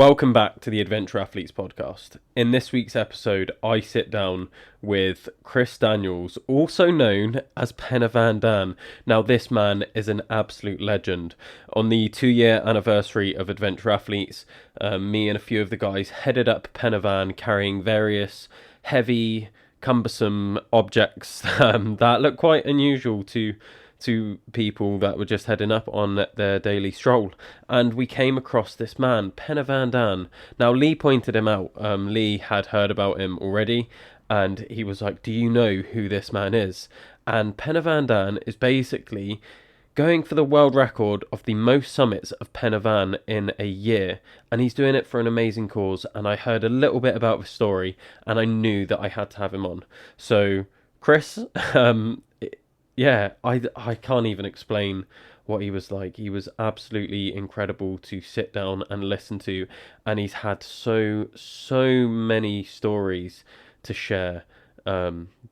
Welcome back to the Adventure Athletes podcast. In this week's episode, I sit down with Chris Daniels, also known as Penna Van Dan. Now, this man is an absolute legend. On the 2-year anniversary of Adventure Athletes, me and a few of the guys headed up Penna Van carrying various heavy, cumbersome objects that look quite unusual to people that were just heading up on their daily stroll, and we came across this man, Penna Van Dan. Now, Lee pointed him out. Lee had heard about him already, and he was like, do you know who this man is? And Penna Van Dan is basically going for the world record of the most summits of Penna Van in a year, and he's doing it for an amazing cause. And I heard a little bit about the story, and I knew that I had to have him on. So, Chris, yeah, I can't even explain what he was like. He was absolutely incredible to sit down and listen to, and he's had so many stories to share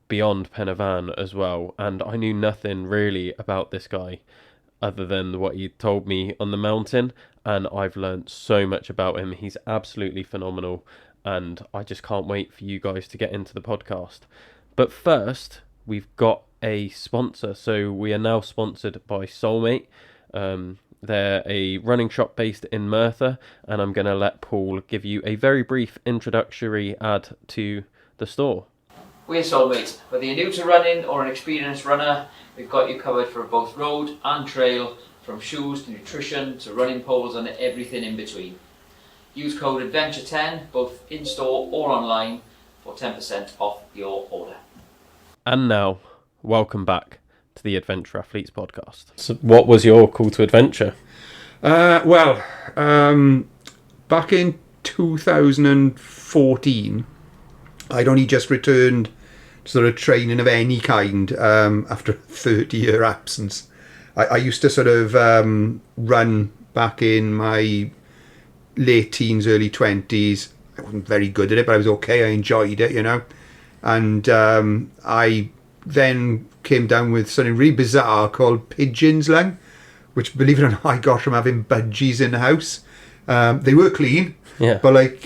beyond Penna Van as well. And I knew nothing really about this guy other than what he told me on the mountain, and I've learned so much about him. He's absolutely phenomenal, and I just can't wait for you guys to get into the podcast. But first, we've got a sponsor. So we are now sponsored by Soulmate. They're a running shop based in Merthyr, and I'm going to let Paul give you a very brief introductory ad to the store. We're Soulmate. Whether you're new to running or an experienced runner, we've got you covered for both road and trail, from shoes to nutrition to running poles and everything in between. Use code ADVENTURE10 both in store or online for 10% off your order. And now, welcome back to the Adventure Athletes podcast. So what was your call to adventure? Back in 2014, I'd only just returned to sort of training of any kind after a 30-year absence. I used to sort of run back in my late teens, early 20s. I wasn't very good at it, but I was okay. I enjoyed it, you know. And I then came down with something really bizarre called pigeons lung, which, believe it or not, I got from having budgies in the house. They were clean, yeah, but like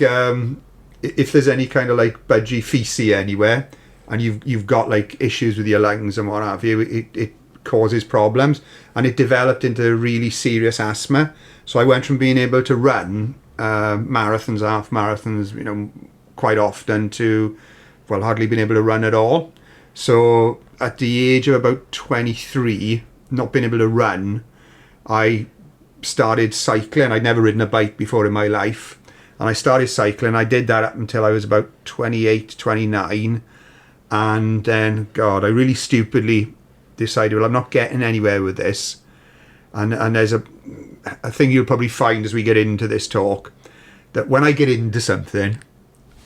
if there's any kind of like budgie feces anywhere, and you've got like issues with your lungs and what have you, it causes problems, and it developed into really serious asthma. So I went from being able to run marathons, half marathons, you know, quite often, to hardly being able to run at all. So at the age of about 23, not being able to run, I started cycling. I'd never ridden a bike before in my life, and I started cycling. I did that up until I was about 28, 29, and then, God, I really stupidly decided, well, I'm not getting anywhere with this. And there's a thing you'll probably find as we get into this talk, that when I get into something,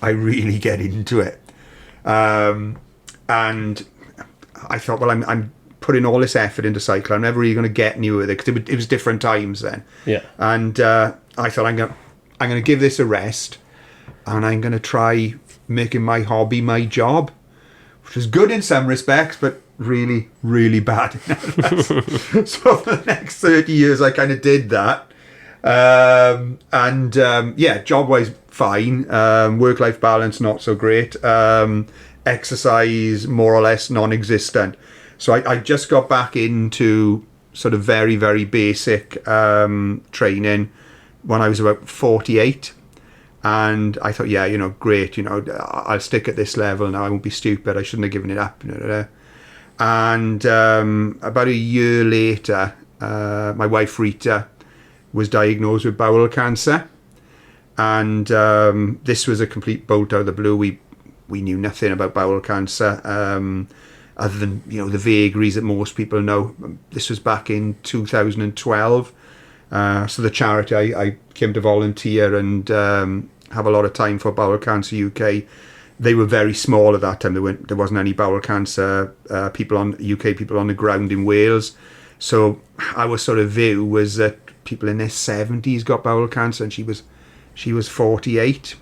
I really get into it. And I thought, well, I'm putting all this effort into cycling. I'm never really going to get anywhere with it, because it was different times then. Yeah. And I thought, I'm going to give this a rest, and I'm going to try making my hobby my job, which was good in some respects, but really, really bad in others. So for the next 30 years, I kind of did that. Job-wise, fine. Work-life balance, not so great. Exercise, more or less non-existent. So I just got back into sort of very, very basic training when I was about 48. And I thought, yeah, you know, great, you know, I'll stick at this level now. I won't be stupid. I shouldn't have given it up. And about a year later, my wife Rita was diagnosed with bowel cancer. And this was a complete bolt out of the blue. We knew nothing about bowel cancer, other than, you know, the vagaries that most people know. This was back in 2012. So the charity I came to volunteer and have a lot of time for Bowel Cancer UK. They were very small at that time. There wasn't any bowel cancer UK people on the ground in Wales. So our sort of view was that people in their 70s got bowel cancer, and she was 48,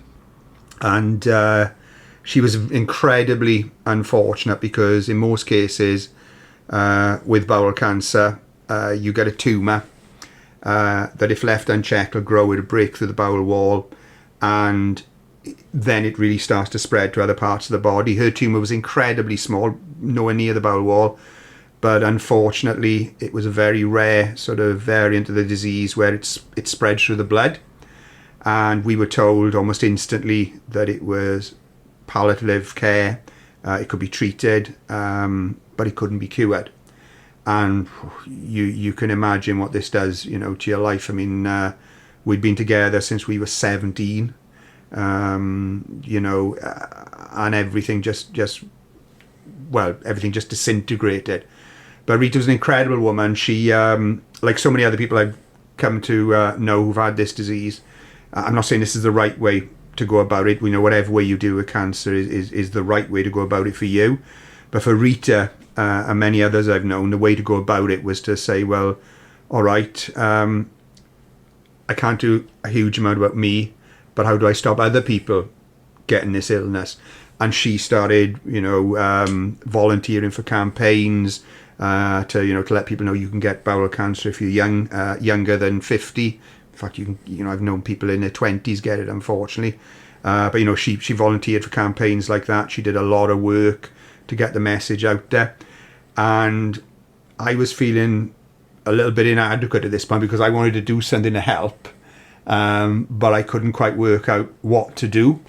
and she was incredibly unfortunate, because in most cases with bowel cancer you get a tumour that, if left unchecked, will grow. It'll break through the bowel wall, and then it really starts to spread to other parts of the body. Her tumour was incredibly small, nowhere near the bowel wall, but unfortunately it was a very rare sort of variant of the disease where it spreads through the blood, and we were told almost instantly that it was palliative care. It could be treated, but it couldn't be cured. And you can imagine what this does, to your life. I mean, we'd been together since we were 17, and everything everything just disintegrated. But Rita was an incredible woman. She, like so many other people I've come to know who've had this disease, I'm not saying this is the right way to go about it. Whatever way you deal with cancer is the right way to go about it for you. But for Rita and many others I've known, the way to go about it was to say, well, all right, I can't do a huge amount about me, but how do I stop other people getting this illness? And she started, volunteering for campaigns to let people know you can get bowel cancer if you're younger than 50. In fact, I've known people in their 20s get it, unfortunately. But she volunteered for campaigns like that. She did a lot of work to get the message out there. And I was feeling a little bit inadequate at this point because I wanted to do something to help, but I couldn't quite work out what to do.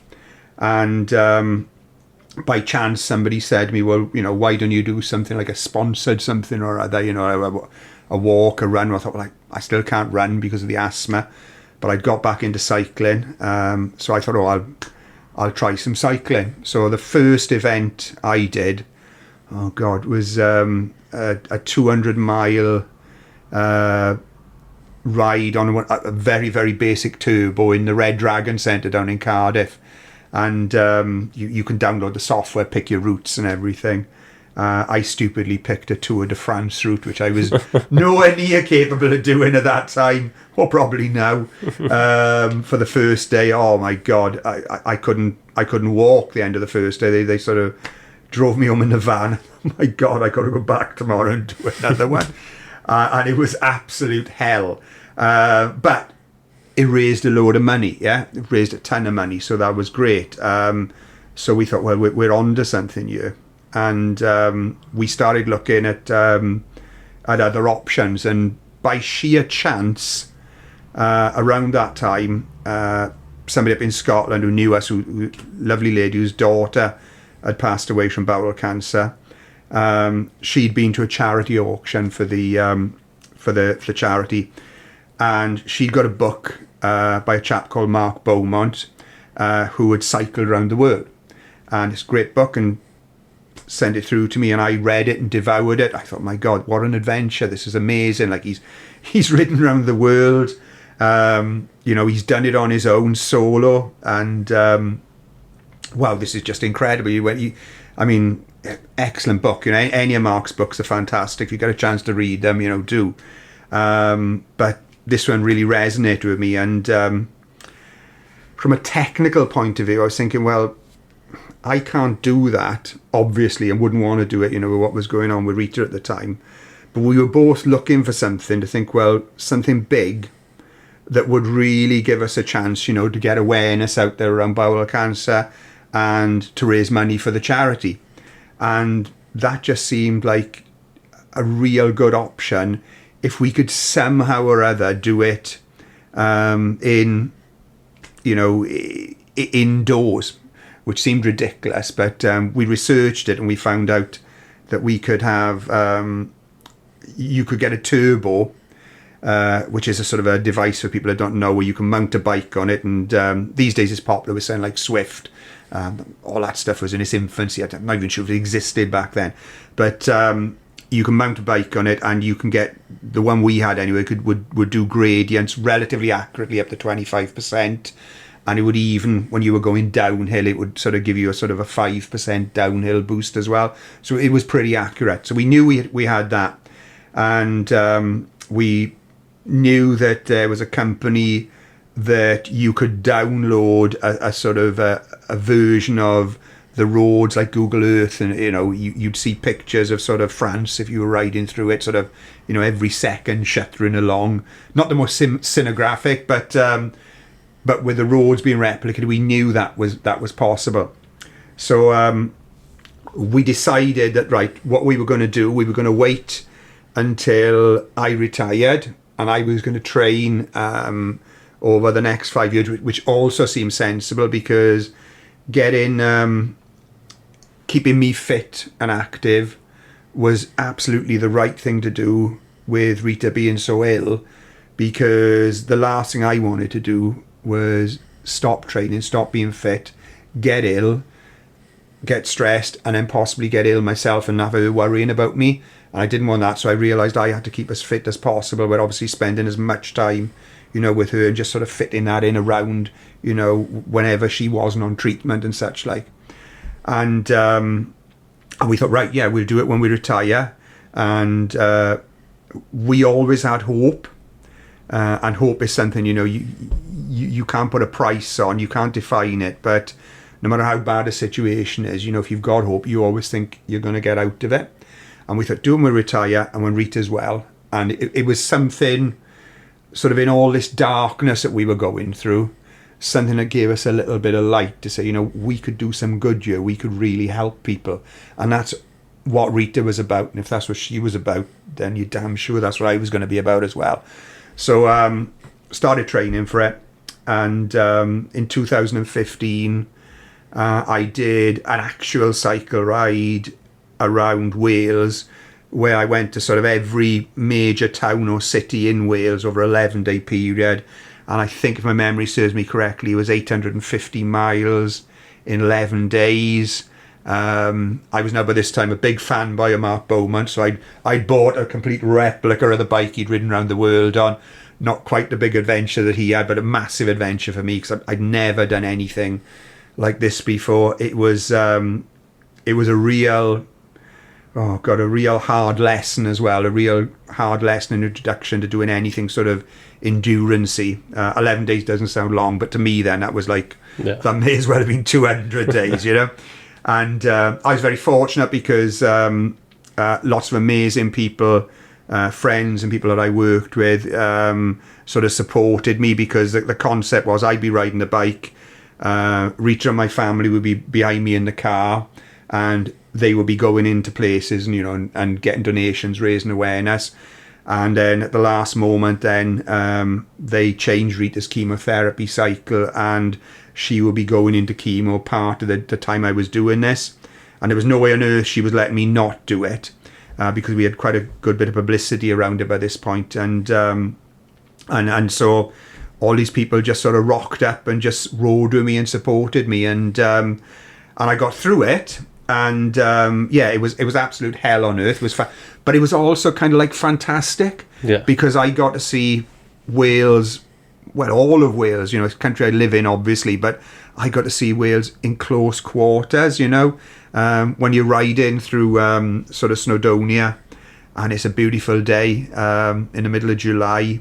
And by chance, somebody said to me, well, why don't you do something like a sponsored something or other, a walk, a run. I thought, well, I still can't run because of the asthma, but I'd got back into cycling. So I thought, I'll try some cycling. So the first event I did, was a 200-mile ride on a very, very basic turbo in the Red Dragon Centre down in Cardiff. And you can download the software, pick your routes and everything. I stupidly picked a Tour de France route, which I was nowhere near capable of doing at that time, or probably now. For the first day, oh my God, I couldn't walk the end of the first day. They sort of drove me home in the van. Oh my God, I got to go back tomorrow and do another one. And it was absolute hell. But it raised a load of money, yeah? It raised a ton of money, so that was great. So we thought, well, we're on to something here. And we started looking at other options. And by sheer chance, around that time, somebody up in Scotland who knew us, lovely lady whose daughter had passed away from bowel cancer. She'd been to a charity auction for the charity, and she'd got a book by a chap called Mark Beaumont, who had cycled around the world. And it's a great book, and sent it through to me, and I read it and devoured it. I thought, my God, what an adventure. This is amazing. Like he's ridden around the world. He's done it on his own solo, and wow, this is just incredible. Excellent book. Any of Mark's books are fantastic. If you get a chance to read them, do. But this one really resonated with me, and from a technical point of view, I was thinking, well, I can't do that, obviously, and wouldn't want to do it, with what was going on with Rita at the time. But we were both looking for something to think, well, something big that would really give us a chance, to get awareness out there around bowel cancer and to raise money for the charity. And that just seemed like a real good option if we could somehow or other do it indoors, which seemed ridiculous, but we researched it and we found out that we could have, you could get a turbo, which is a sort of a device for people that don't know, where you can mount a bike on it, and these days it's popular with something like Swift. All that stuff was in its infancy. I'm not even sure if it existed back then, but you can mount a bike on it, and you can get, the one we had anyway, would do gradients relatively accurately up to 25%. And it would, even when you were going downhill, it would sort of give you a sort of a 5% downhill boost as well. So it was pretty accurate. So we knew we had that. And we knew that there was a company that you could download a sort of a version of the roads, like Google Earth. And, you'd see pictures of sort of France if you were riding through it, sort of, every second shuttering along. Not the most cinematographic, but but with the roads being replicated, we knew that was possible. So we decided that, right, what we were going to do, we were going to wait until I retired, and I was going to train over the next 5 years, which also seemed sensible, because keeping me fit and active was absolutely the right thing to do with Rita being so ill, because the last thing I wanted to do was stop training, stop being fit, get ill, get stressed, and then possibly get ill myself and have her worrying about me. And I didn't want that, so I realised I had to keep as fit as possible, but obviously spending as much time, with her, and just sort of fitting that in around, whenever she wasn't on treatment and such like. And we thought, right, yeah, we'll do it when we retire. And we always had hope. And hope is something, you can't put a price on, you can't define it, but no matter how bad a situation is, if you've got hope, you always think you're going to get out of it. And we thought, do when we retire and when Rita's well. And it was something sort of in all this darkness that we were going through, something that gave us a little bit of light to say, we could do some good here, we could really help people. And that's what Rita was about. And if that's what she was about, then you're damn sure that's what I was going to be about as well. So started training for it. And in 2015, I did an actual cycle ride around Wales, where I went to sort of every major town or city in Wales over an 11-day period. And I think, if my memory serves me correctly, it was 850 miles in 11 days. I was now by this time a big fanboy of Mark Beaumont, so I'd bought a complete replica of the bike he'd ridden around the world on. Not quite the big adventure that he had, but a massive adventure for me, because I'd never done anything like this before. It was a real hard lesson as well, a real hard lesson and introduction to doing anything sort of endurance-y. 11 days doesn't sound long, but to me then that was like, that may as well have been 200 days, And I was very fortunate, because lots of amazing people, friends and people that I worked with, sort of supported me, because the concept was I'd be riding the bike, Rita and my family would be behind me in the car, and they would be going into places and and getting donations, raising awareness. And then at the last moment, then they changed Rita's chemotherapy cycle, and she would be going into chemo part of the time I was doing this. And there was no way on earth she was letting me not do it, because we had quite a good bit of publicity around it by this point. And so all these people just sort of rocked up and just rode with me and supported me. And I got through it. And it was absolute hell on earth. It was but it was also kind of like fantastic, because I got to see Wales, well, all of Wales, it's a country I live in, obviously, but I got to see Wales in close quarters, when you're riding through sort of Snowdonia, and it's a beautiful day in the middle of July,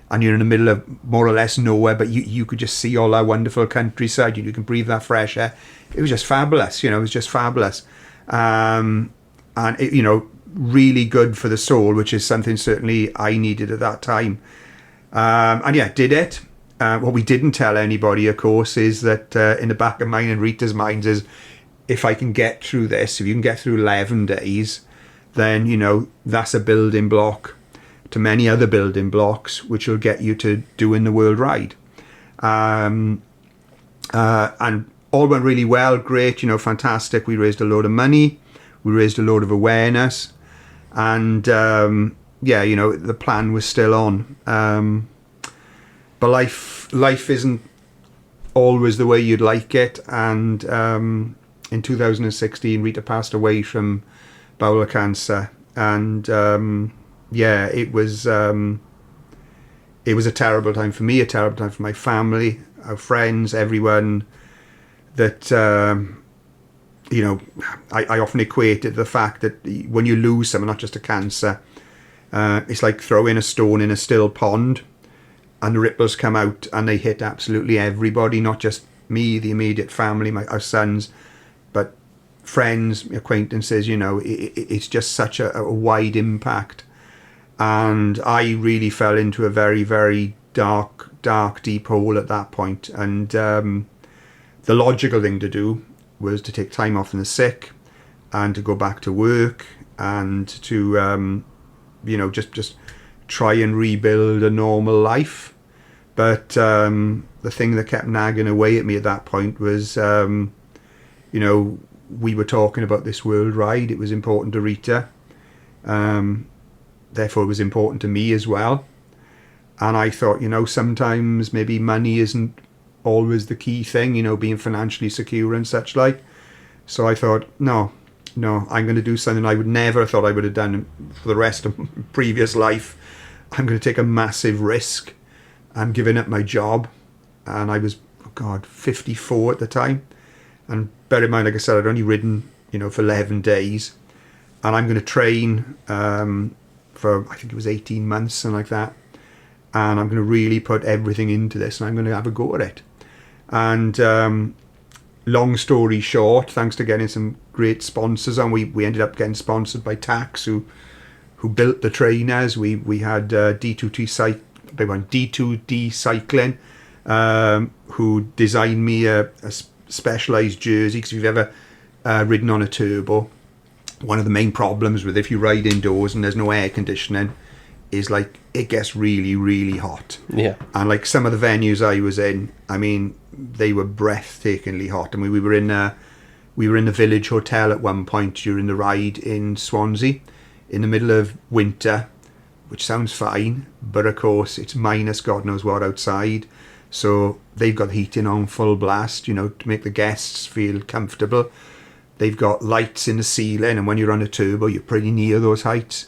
and you're in the middle of more or less nowhere, but you could just see all that wonderful countryside, you can breathe that fresh air. It was just fabulous, it was just fabulous. And it, really good for the soul, which is something certainly I needed at that time. Did it. What we didn't tell anybody, of course, is that in the back of mine and Rita's minds is, if I can get through this, if you can get through 11 days, then, that's a building block to many other building blocks, which will get you to doing the world ride. And all went really well, great, fantastic. We raised a load of money, we raised a load of awareness, and the plan was still on. But life isn't always the way you'd like it, and in 2016 Rita passed away from bowel cancer, and it was a terrible time for me, a terrible time for my family, our friends, everyone. That I often equate it to the fact that when you lose someone, not just a cancer, it's like throwing a stone in a still pond, and the ripples come out and they hit absolutely everybody, not just me, the immediate family, our sons, but friends, acquaintances. It's just such a wide impact. And I really fell into a very, very dark dark, deep hole at that point. And the logical thing to do was to take time off in the sick and to go back to work and to, just try and rebuild a normal life. But the thing that kept nagging away at me at that point was, we were talking about this world ride. It was important to Rita. Therefore, it was important to me as well. And I thought, sometimes maybe money isn't always the key thing, being financially secure and such like. So I thought, no, I'm going to do something I would never have thought I would have done for the rest of my previous life. I'm going to take a massive risk. I'm giving up my job. And I was, 54 at the time. And bear in mind, like I said, I'd only ridden, for 11 days. And I'm going to train for, I think it was 18 months, something like that. And I'm going to really put everything into this, and I'm going to have a go at it. And long story short, thanks to getting some great sponsors, and we ended up getting sponsored by Tax, who built the trainers. We had D2D Cycling, who designed me a specialised jersey, because if you've ever ridden on a turbo, one of the main problems with if you ride indoors and there's no air conditioning is like it gets really, really hot. Yeah. And like some of the venues I was in, I mean, they were breathtakingly hot. I mean, we were in the Village Hotel at one point during the ride in Swansea in the middle of winter, which sounds fine, but of course it's minus God knows what outside. So they've got heating on full blast, to make the guests feel comfortable. They've got lights in the ceiling, and when you're on a turbo, you're pretty near those lights.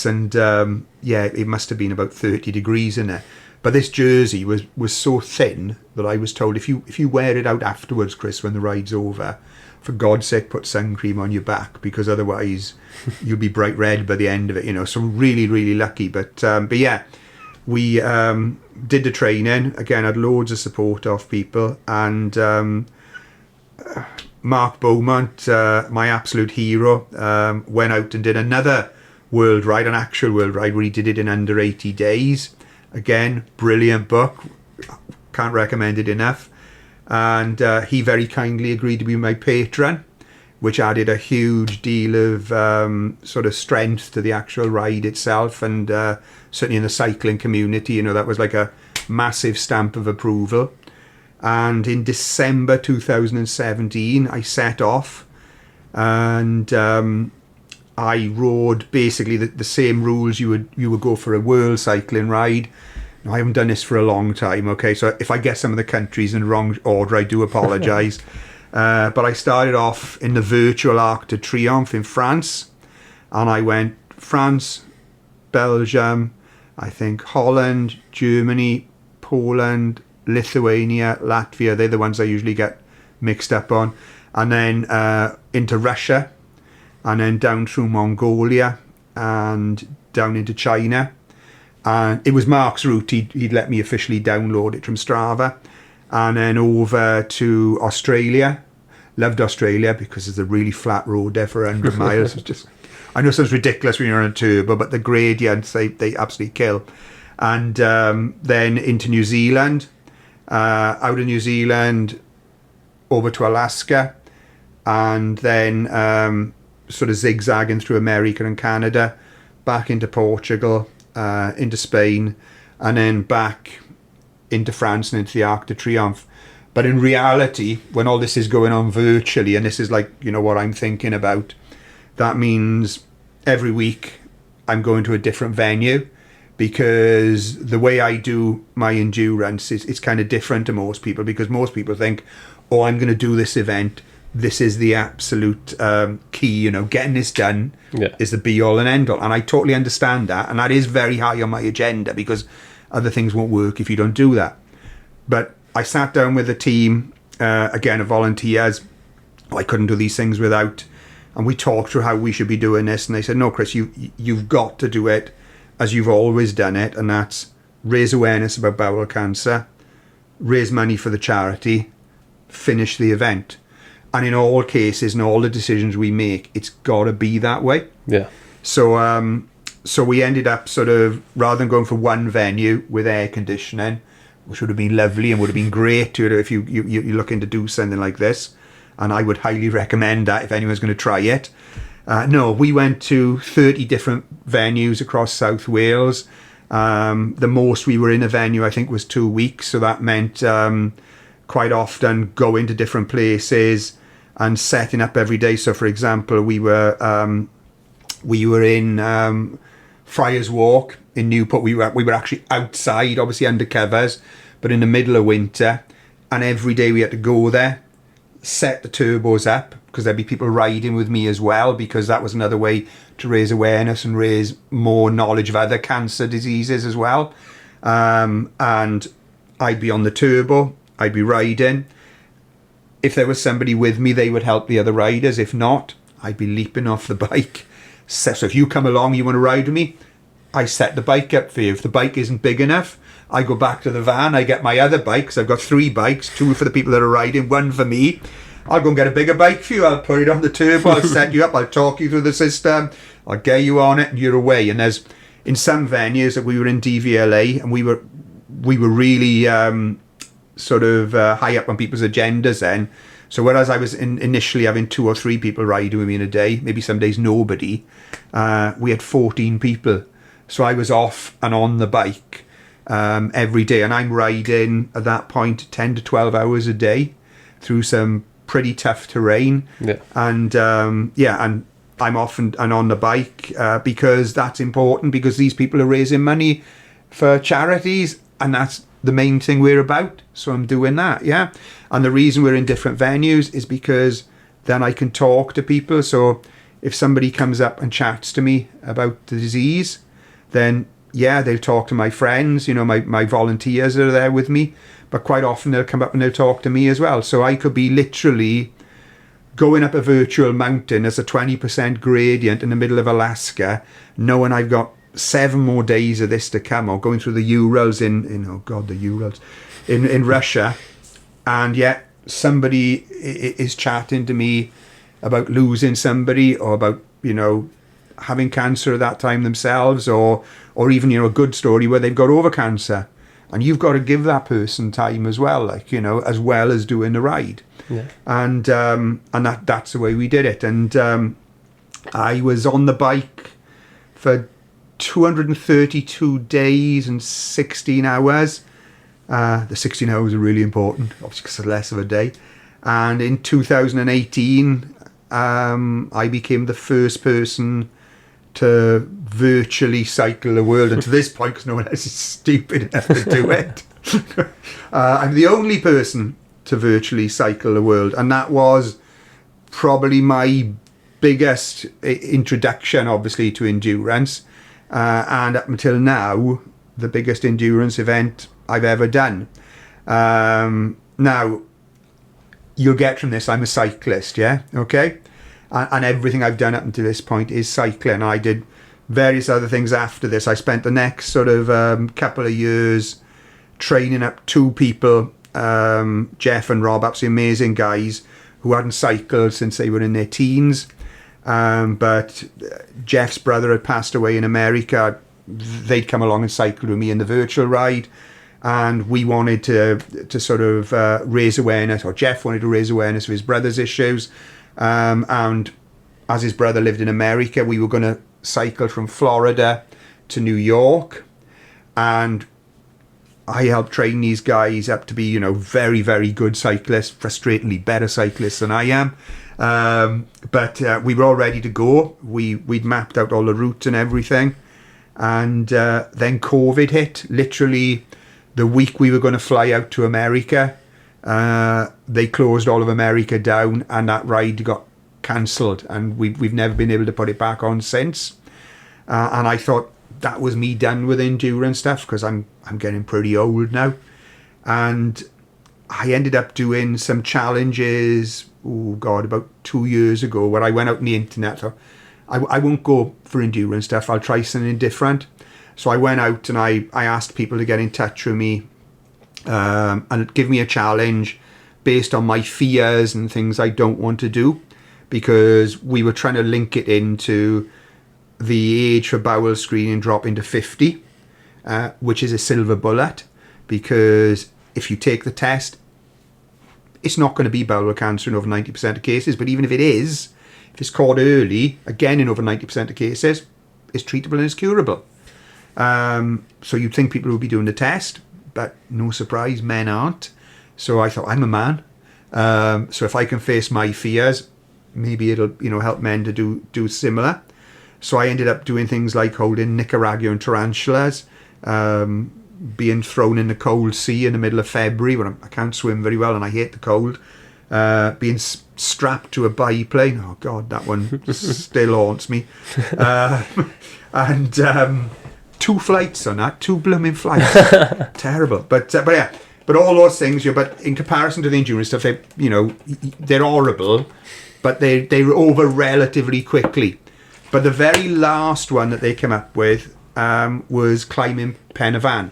And it must have been about 30 degrees in there. But this jersey was so thin that I was told, if you wear it out afterwards, Chris, when the ride's over, for God's sake, put sun cream on your back, because otherwise you'll be bright red by the end of it. So really, really lucky. But yeah, we did the training. Again, had loads of support off people, and Mark Beaumont, my absolute hero, went out and did another world ride, an actual world ride, where he did it in under 80 days. Again, brilliant book. Can't recommend it enough. And he very kindly agreed to be my patron, which added a huge deal of sort of strength to the actual ride itself. And certainly in the cycling community, that was like a massive stamp of approval. And in December 2017, I set off, and I rode basically the same rules you would go for a world cycling ride. Now, I haven't done this for a long time, okay, so if I get some of the countries in the wrong order, I do apologise. But I started off in the virtual Arc de Triomphe in France, and I went France, Belgium, I think Holland, Germany, Poland, Lithuania, Latvia. They're the ones I usually get mixed up on. And then into Russia, and then down through Mongolia and down into China. And it was Mark's route. He'd let me officially download it from Strava. And then over to Australia. Loved Australia because there's a really flat road there for 100 miles. It's just, I know it sounds ridiculous when you're on a turbo, but the gradients, they absolutely kill. And then into New Zealand. Out of New Zealand over to Alaska, and then sort of zigzagging through America and Canada, back into Portugal, into Spain, and then back into France and into the Arc de Triomphe. But in reality, when all this is going on virtually, and this is like, what I'm thinking about, that means every week I'm going to a different venue, because the way I do my endurance is kind of different to most people, because most people think, I'm going to do this event. This is the absolute key, getting this done is the be all and end all. And I totally understand that. And that is very high on my agenda, because other things won't work if you don't do that. But I sat down with a team, again, of volunteers I couldn't do these things without. And we talked through how we should be doing this. And they said, no, Chris, you've got to do it as you've always done it, and that's raise awareness about bowel cancer, raise money for the charity, finish the event. And in all cases and all the decisions we make, it's got to be that way. Yeah. So we ended up sort of, rather than going for one venue with air conditioning, which would have been lovely and would have been great if you're looking to do something like this. And I would highly recommend that if anyone's going to try it. No, we went to 30 different venues across South Wales. The most we were in a venue, I think, was 2 weeks. So that meant quite often going to different places and setting up every day. So, for example, we were in Friars Walk in Newport. We were actually outside, obviously under covers, but in the middle of winter. And every day we had to go there, set the turbos up, because there'd be people riding with me as well, because that was another way to raise awareness and raise more knowledge of other cancer diseases as well. And I'd be on the turbo, I'd be riding. If there was somebody with me, they would help the other riders. If not, I'd be leaping off the bike. So if you come along, you want to ride with me, I set the bike up for you. If the bike isn't big enough, I go back to the van, I get my other bikes. I've got 3 bikes, 2 for the people that are riding, 1 for me. I'll go and get a bigger bike for you. I'll put it on the turbo. I'll set you up. I'll talk you through the system. I'll get you on it, and you're away. And there's in some venues that we were in DVLA, and we were really high up on people's agendas then. So whereas I was initially having 2 or 3 people riding with me in a day, maybe some days nobody, we had 14 people. So I was off and on the bike every day, and I'm riding at that point 10 to 12 hours a day through some pretty tough terrain. And and I'm off and on the bike because that's important, because these people are raising money for charities, and that's the main thing we're about. So I'm doing that. And the reason we're in different venues is because then I can talk to people. So if somebody comes up and chats to me about the disease, then they'll talk to my friends, my volunteers are there with me, but quite often they'll come up and they'll talk to me as well. So I could be literally going up a virtual mountain as a 20% gradient in the middle of Alaska, knowing I've got 7 more days of this to come, or going through the Urals in Russia, and yet somebody is chatting to me about losing somebody, or about, having cancer at that time themselves, or even, a good story where they've got over cancer. And you've got to give that person time as well, as well as doing the ride. And that's the way we did it. And I was on the bike for 232 days and 16 hours. The 16 hours are really important, obviously, because it's less of a day. And in 2018, I became the first person to virtually cycle the world, and to this point, because no one else is stupid enough to do it, I'm the only person to virtually cycle the world, and that was probably my biggest introduction, obviously, to endurance, and up until now, the biggest endurance event I've ever done. Now, you'll get from this, I'm a cyclist, okay? And everything I've done up until this point is cycling. I did various other things after this. I spent the next couple of years training up 2 people, Jeff and Rob, absolutely amazing guys who hadn't cycled since they were in their teens. But Jeff's brother had passed away in America. They'd come along and cycled with me in the virtual ride. And we wanted to raise awareness, or Jeff wanted to raise awareness of his brother's issues. And as his brother lived in America, we were going to cycle from Florida to New York, and I helped train these guys up to be, very, very good cyclists, frustratingly better cyclists than I am. But we were all ready to go. We'd mapped out all the routes and everything, and then COVID hit. Literally the week we were going to fly out to America, they closed all of America down, and that ride got cancelled, and we've never been able to put it back on since. And I thought that was me done with endurance stuff, because I'm getting pretty old now. And I ended up doing some challenges, about 2 years ago, where I went out on the internet. So I won't go for endurance stuff, I'll try something different. So I went out and I asked people to get in touch with me and give me a challenge based on my fears and things I don't want to do, because we were trying to link it into the age for bowel screening dropping to 50, which is a silver bullet. because if you take the test, it's not going to be bowel cancer in over 90% of cases. But even if it is, if it's caught early, again in over 90% of cases, it's treatable and it's curable. So you'd think people would be doing the test, but no surprise, men aren't. So I thought, I'm a man. So if I can face my fears, maybe it'll help men to do similar. So I ended up doing things like holding Nicaraguan tarantulas, being thrown in the cold sea in the middle of February when I can't swim very well and I hate the cold, being strapped to a biplane. Oh God, that one still haunts me. And 2 flights on that, 2 blooming flights. Terrible. But yeah, but all those things, but in comparison to the endurance stuff, they're horrible, but they're over relatively quickly. But the very last one that they came up with was climbing Pen y Fan.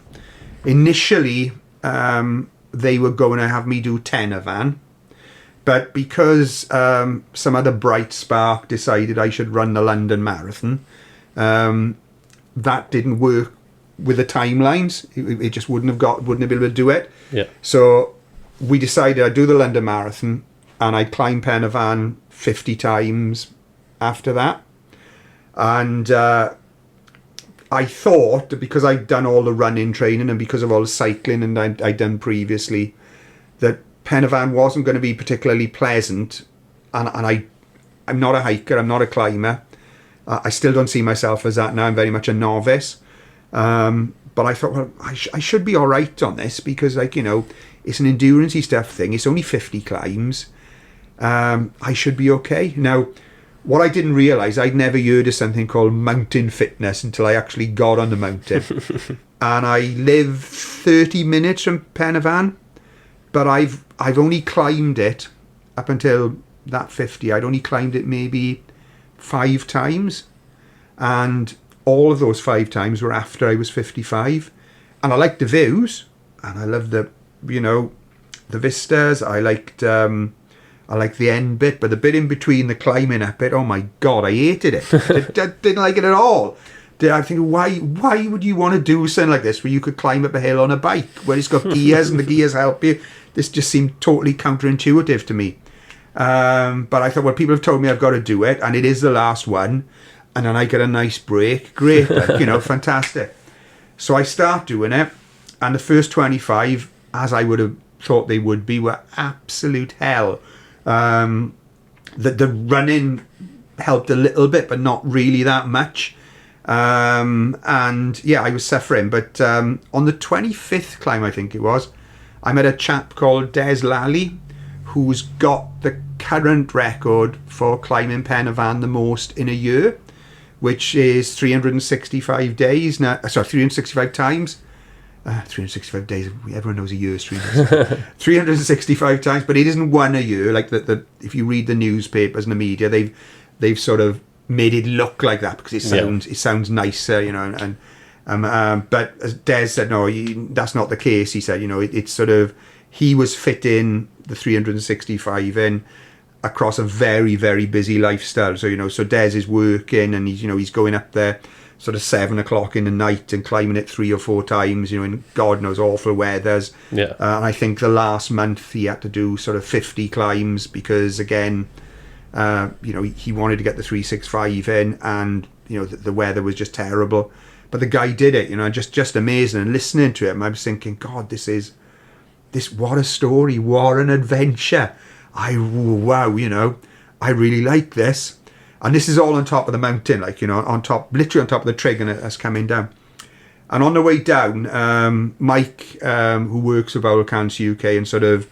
Initially, they were going to have me do Ten y Fan, but because some other bright spark decided I should run the London Marathon, that didn't work with the timelines. It just wouldn't have been able to do it. Yeah. So we decided I'd do the London Marathon and I'd climb Pen y Fan 50 times after that. And I thought that because I'd done all the running training and because of all the cycling and I'd done previously, that Pen y Fan wasn't going to be particularly pleasant. And I'm not a hiker, I'm not a climber. I still don't see myself as that now. I'm very much a novice. But I thought, well, I should be all right on this because, it's an endurance-y stuff thing. It's only 50 climbs. I should be okay. Now, what I didn't realise, I'd never heard of something called mountain fitness until I actually got on the mountain. And I live 30 minutes from Pen y Fan, but I've only climbed it up until that 50. I'd only climbed it maybe 5 times. And all of those 5 times were after I was 55. And I liked the views, and I loved the vistas. I liked the end bit, but the bit in between the climbing up it, oh my God, I hated it. Didn't like it at all. I think, why would you want to do something like this where you could climb up a hill on a bike where it's got gears and the gears help you? This just seemed totally counterintuitive to me. But I thought, well, people have told me I've got to do it, and it is the last one, and then I get a nice break. Great, fantastic. So I start doing it, and the first 25, as I would have thought they would be, were absolute hell. The running helped a little bit, but not really that much. And yeah, I was suffering. But on the 25th climb, I think it was, I met a chap called Des Lally, who's got the current record for climbing Pen y Fan the most in a year, which is 365 days. 365 times. 365 days. Everyone knows a year is 365 times, but it isn't one a year. Like if you read the newspapers and the media, they've sort of made it look like that because it sounds nicer, but as Des said, no, that's not the case. He said, it's sort of, he was fitting the 365 in across a very, very busy lifestyle. So Des is working and he's going up there sort of 7 o'clock in the night and climbing it 3 or 4 times, in God knows awful weathers. Yeah. And I think the last month he had to do sort of 50 climbs because, again, he wanted to get the 365 in, and the weather was just terrible. But the guy did it, just amazing. And listening to him, I was thinking, God, this what a story, what an adventure. Wow, I really like this. And this is all on top of the mountain, literally on top of the trig, and it's coming down. And on the way down, Mike, who works for Bowel Cancer UK and sort of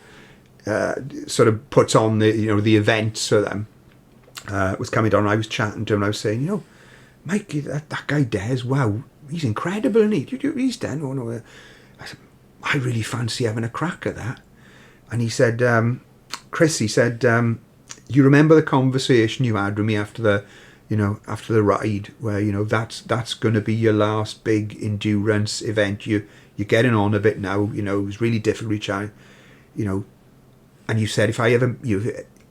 puts on the events for them, was coming down. And I was chatting to him, and I was saying, Mike, that guy Des, wow, he's incredible, isn't he? He's done. Oh no, I said, I really fancy having a crack at that. And he said, Chris, he said, you remember the conversation you had with me after the ride, where that's going to be your last big endurance event. You're getting on a bit now. It was really difficult, and you said, if I ever,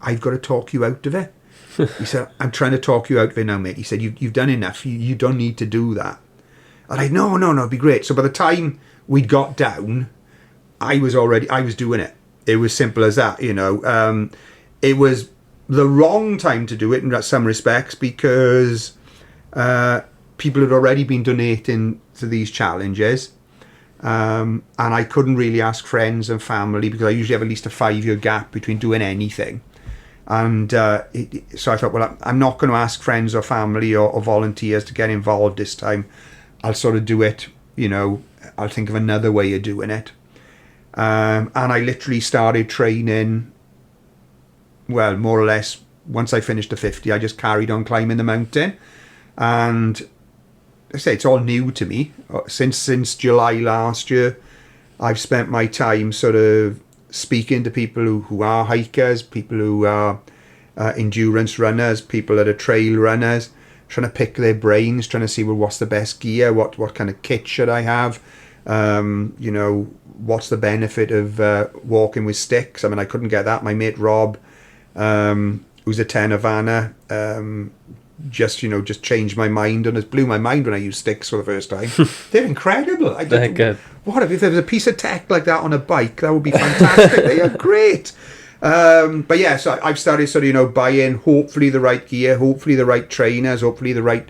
I've got to talk you out of it. He said, I'm trying to talk you out of it now, mate. He said, you've done enough. You don't need to do that. And I no, it'd be great. So by the time we got down, I was doing it. It was simple as that, It was the wrong time to do it in some respects because people had already been donating to these challenges. And I couldn't really ask friends and family because I usually have at least a 5-year gap between doing anything. And so I thought, well, I'm not going to ask friends or family or volunteers to get involved this time. I'll sort of do it, I'll think of another way of doing it. And I literally started training, well, more or less, once I finished the 50, I just carried on climbing the mountain. And I say it's all new to me. Since July last year, I've spent my time sort of speaking to people who are hikers, people who are endurance runners, people that are trail runners, trying to pick their brains, trying to see, well, what's the best gear, what kind of kit should I have, what's the benefit of walking with sticks. I mean, I couldn't get that. My mate Rob, who's a Tenavana, just changed my mind, and it blew my mind when I used sticks for the first time. They're incredible. They're good. What if there was a piece of tech like that on a bike? That would be fantastic. They are great. But yeah, so I've started sort of buying hopefully the right gear, hopefully the right trainers, hopefully the right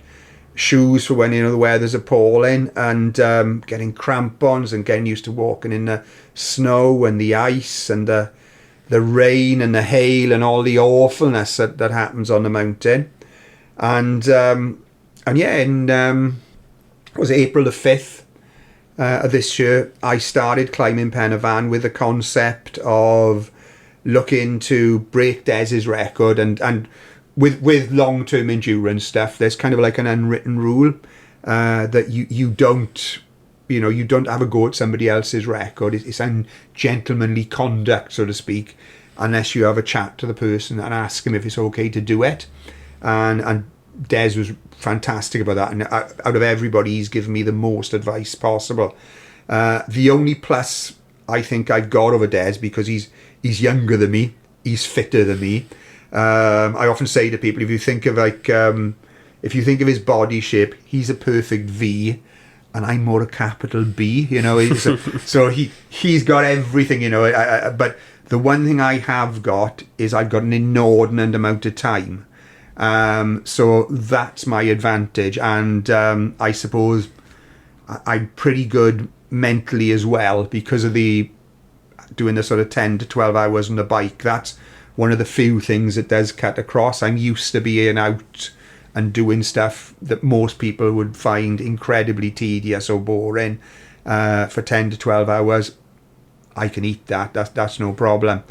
shoes for when the weather's appalling, and getting crampons and getting used to walking in the snow and the ice and the rain and the hail and all the awfulness that happens on the mountain. And yeah, in was it April the 5th of this year, I started climbing Pen y Fan with the concept of looking to break Des's record, and with long-term endurance stuff, there's kind of like an unwritten rule that you don't have a go at somebody else's record. It's ungentlemanly conduct, so to speak, unless you have a chat to the person and ask them if it's okay to do it. And Des was fantastic about that, and out of everybody, he's given me the most advice possible. The only plus I think I've got over Des, because he's younger than me, he's fitter than me. I often say to people, if you think of his body shape, he's a perfect V, and I'm more a capital B. So he's got everything. But the one thing I have got is I've got an inordinate amount of time. So that's my advantage, and I suppose I'm pretty good mentally as well because of doing the sort of 10 to 12 hours on the bike. That's one of the few things that does cut across. I'm used to being out and doing stuff that most people would find incredibly tedious or boring. For 10 to 12 hours, I can eat that. That's no problem.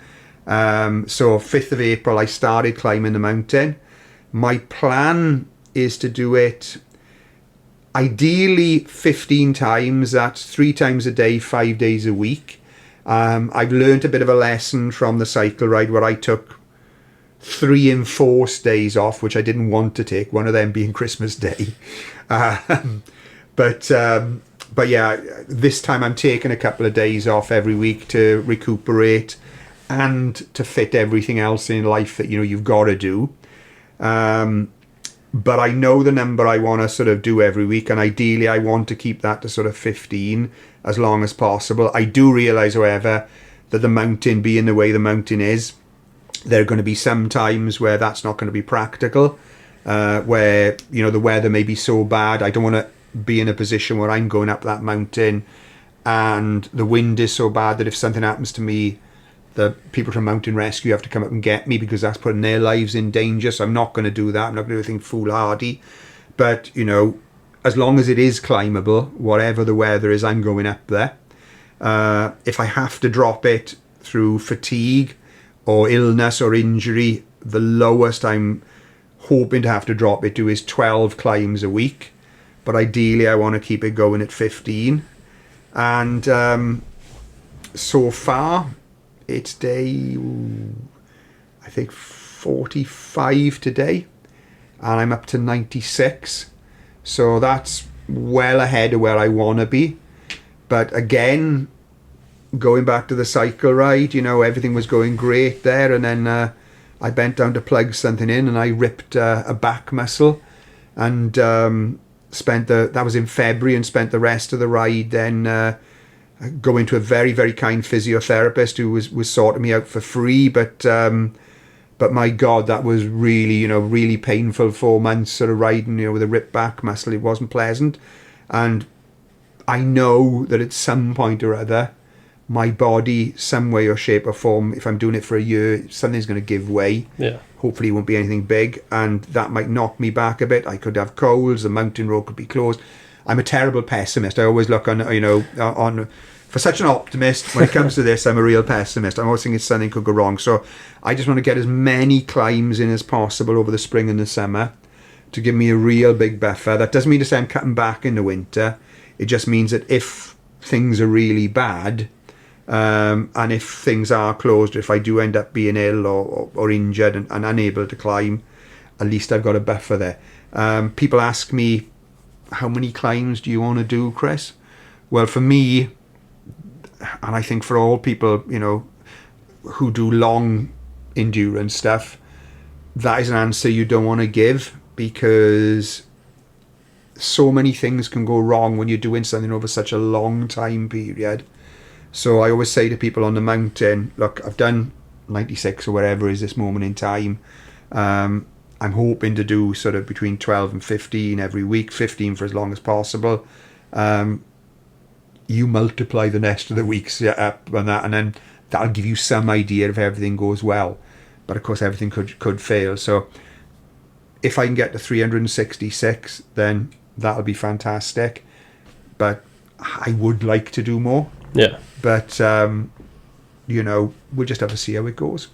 So 5th of April, I started climbing the mountain. My plan is to do it ideally 15 times. That's 3 times a day, 5 days a week. I've learned a bit of a lesson from the cycle ride where I took 3 enforced days off, which I didn't want to take, one of them being Christmas Day. But yeah, this time I'm taking a couple of days off every week to recuperate and to fit everything else in life that you've got to do. But I know the number I want to sort of do every week, and ideally I want to keep that to sort of 15 as long as possible. I do realise, however, that the mountain being the way the mountain is, there are going to be some times where that's not going to be practical, where the weather may be so bad. I don't want to be in a position where I'm going up that mountain and the wind is so bad that if something happens to me, the people from Mountain Rescue have to come up and get me, because that's putting their lives in danger. So I'm not going to do that. I'm not going to do anything foolhardy. But, as long as it is climbable, whatever the weather is, I'm going up there. If I have to drop it through fatigue or illness or injury, the lowest I'm hoping to have to drop it to is 12 climbs a week. But ideally, I want to keep it going at 15. And so far, it's day, I think, 45 today, and I'm up to 96. So that's well ahead of where I want to be. But again, going back to the cycle ride, everything was going great there, and then I bent down to plug something in, and I ripped a back muscle, and that was in February, and spent the rest of the ride then going to a very, very kind physiotherapist who was sorting me out for free. But my God, that was really, really painful 4 months sort of riding, with a ripped back muscle. It wasn't pleasant. And I know that at some point or other, my body, some way or shape or form, if I'm doing it for a year, something's going to give way. Yeah. Hopefully it won't be anything big, and that might knock me back a bit. I could have colds, the mountain road could be closed. I'm a terrible pessimist. I always look on for such an optimist, when it comes to this, I'm a real pessimist. I'm always thinking something could go wrong. So I just want to get as many climbs in as possible over the spring and the summer to give me a real big buffer. That doesn't mean to say I'm cutting back in the winter. It just means that if things are really bad, and if things are closed, if I do end up being ill or injured and unable to climb, at least I've got a buffer there. People ask me, how many climbs do you want to do, Chris? Well, for me, and I think for all people, who do long endurance stuff, that is an answer you don't want to give, because so many things can go wrong when you're doing something over such a long time period. So I always say to people on the mountain, look, I've done 96 or whatever is this moment in time. I'm hoping to do sort of between 12 and 15 every week, 15 for as long as possible. You multiply the rest of the weeks up and that, and then that'll give you some idea if everything goes well. But of course, everything could fail. So if I can get to 366, then that'll be fantastic. But I would like to do more. Yeah. But, we'll just have to see how it goes.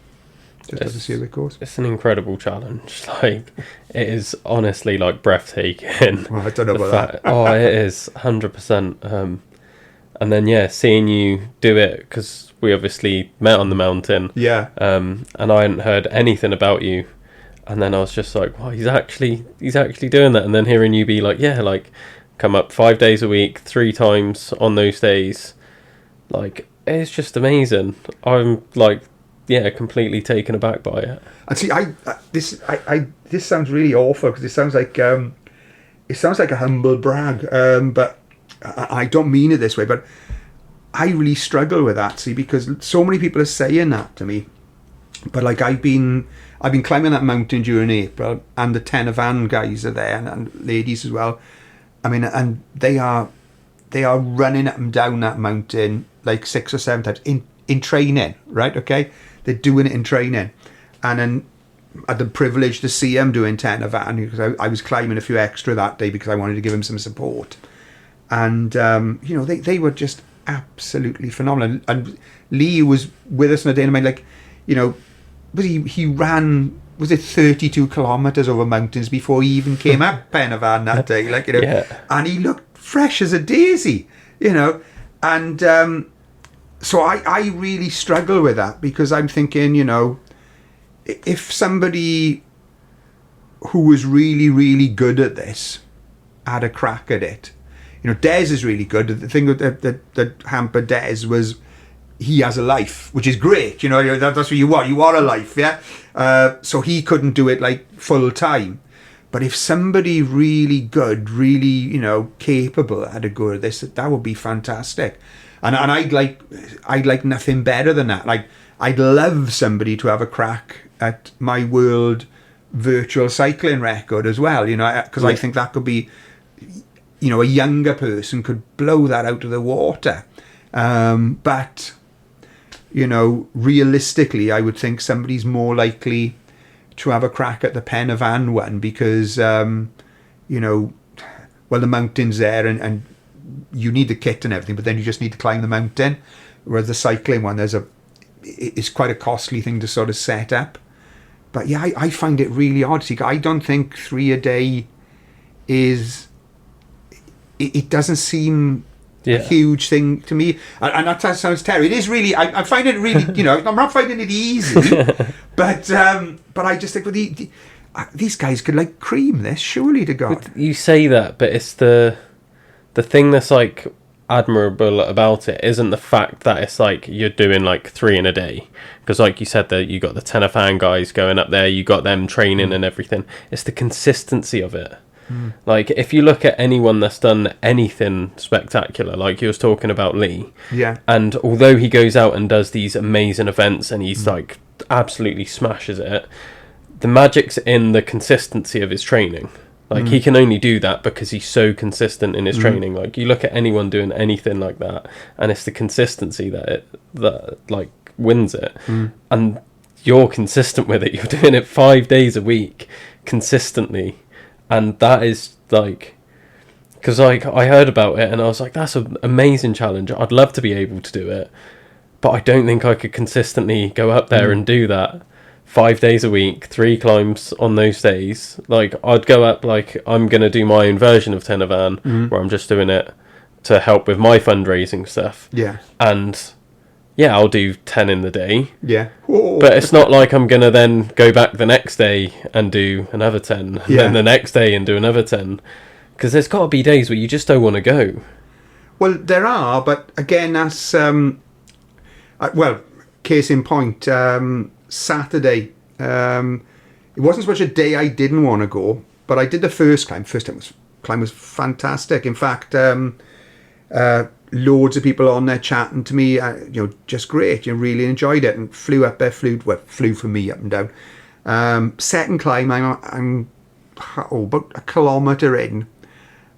It's an incredible challenge. Like, it is honestly like breathtaking. Well, I don't know about that. Oh, it is 100%. And then, seeing you do it, because we obviously met on the mountain. Yeah. And I hadn't heard anything about you. And then I was just like, wow, he's actually doing that. And then hearing you be like, come up 5 days a week, 3 times on those days. Like, it's just amazing. I'm like, completely taken aback by it. And see, this sounds really awful, because it sounds like a humble brag. But I don't mean it this way. But I really struggle with that. See, because so many people are saying that to me. But like, I've been climbing that mountain during April, and the Tenavan guys are there, and ladies as well. I mean, and they are running up and down that mountain like 6 or 7 times in training, right? Okay, they're doing it in training, and then I had the privilege to see them doing Tenavan, because I was climbing a few extra that day because I wanted to give them some support, and they were just absolutely phenomenal. And Lee was with us on a day, and I'm like, he ran, was it 32 kilometres over mountains before he even came up Penavan that day, and he looked fresh as a daisy, and so I really struggle with that, because I'm thinking, if somebody who was really, really good at this had a crack at it, Des is really good. The thing that hampered Des was he has a life, which is great. That's what you want. You want a life, yeah? So he couldn't do it like full time. But if somebody really good, really, capable had a go at this, that would be fantastic. And I'd like nothing better than that. Like, I'd love somebody to have a crack at my world virtual cycling record as well, because I think that could be, a younger person could blow that out of the water. But realistically, I would think somebody's more likely to have a crack at the Penavan one, because, the mountain's there and you need the kit and everything, but then you just need to climb the mountain. Whereas the cycling one, it's quite a costly thing to sort of set up. But yeah, I find it really odd. See, I don't think 3 a day is... It doesn't seem... a huge thing to me, and that sounds terrible. It is really. I find it really. I'm not finding it easy, but I just think these guys could like cream this, surely to God. You say that, but it's the thing that's like admirable about it isn't the fact that it's like you're doing like 3 in a day, because like you said, that you got the Tenafan guys going up there, you got them training and everything. It's the consistency of it. Like, if you look at anyone that's done anything spectacular, like you was talking about Lee, and although he goes out and does these amazing events and he's like absolutely smashes it, the magic's in the consistency of his training. Like, he can only do that because he's so consistent in his training. Like, you look at anyone doing anything like that, and it's the consistency that like wins it. And you're consistent with it. You're doing it 5 days a week consistently. And that is like, because like I heard about it and I was like, that's an amazing challenge. I'd love to be able to do it, but I don't think I could consistently go up there and do that 5 days a week, 3 climbs on those days. Like, I'd go up, like, I'm going to do my own version of Tenavan, where I'm just doing it to help with my fundraising stuff. And yeah, I'll do 10 in the day. But it's not like I'm going to then go back the next day and do another 10. And then the next day and do another 10. Because there's got to be days where you just don't want to go. Well, there are, but again, that's... well, case in point, Saturday, it wasn't so much a day I didn't want to go, but I did the first climb. Climb was fantastic. In fact, loads of people on there chatting to me, just great. Really enjoyed it and flew up there. Flew for me up and down. Second climb, I'm about a kilometre in,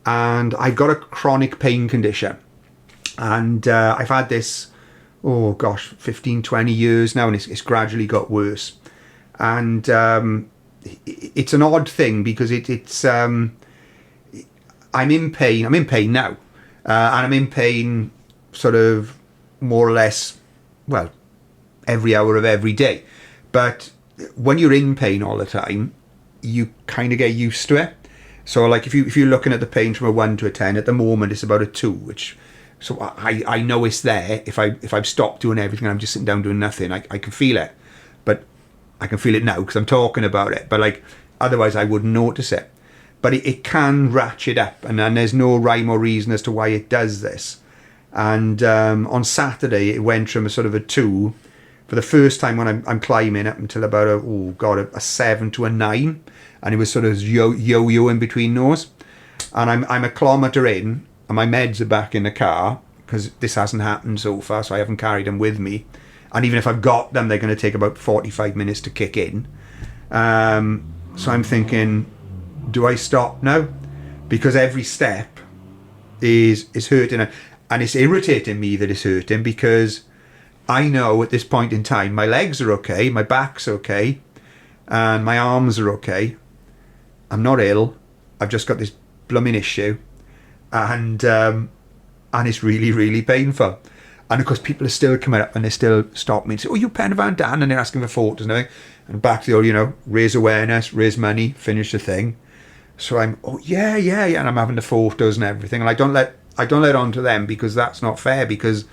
and I've got a chronic pain condition, and I've had this, 15-20 years now, and it's gradually got worse. And it's an odd thing because it's I'm in pain now, and I'm in pain sort of more or less, well, every hour of every day. But when you're in pain all the time, you kind of get used to it. So like if you're looking at the pain from a 1 to a 10, at the moment it's about a 2, which, so I know it's there. If I've stopped doing everything and I'm just sitting down doing nothing, I can feel it. But I can feel it now because I'm talking about it. But like, otherwise I wouldn't notice it. But it can ratchet up, and there's no rhyme or reason as to why it does this. And on Saturday, it went from a sort of a 2 for the first time when I'm climbing up until about a 7 to a 9, and it was sort of yo in between those. And I'm a kilometre in, and my meds are back in the car because this hasn't happened so far, so I haven't carried them with me. And even if I've got them, they're going to take about 45 minutes to kick in. So I'm thinking, do I stop now? Because every step is hurting, and it's irritating me that it's hurting, because I know at this point in time my legs are okay, my back's okay, and my arms are okay. I'm not ill. I've just got this blooming issue, and it's really, really painful. And of course, people are still coming up and they still stop me and say, "Oh, you Pen Van Dan," and they're asking for photos and everything. And back to the old, raise awareness, raise money, finish the thing. So I'm, yeah, and I'm having the photos and everything, and I don't let on to them, because that's not fair, because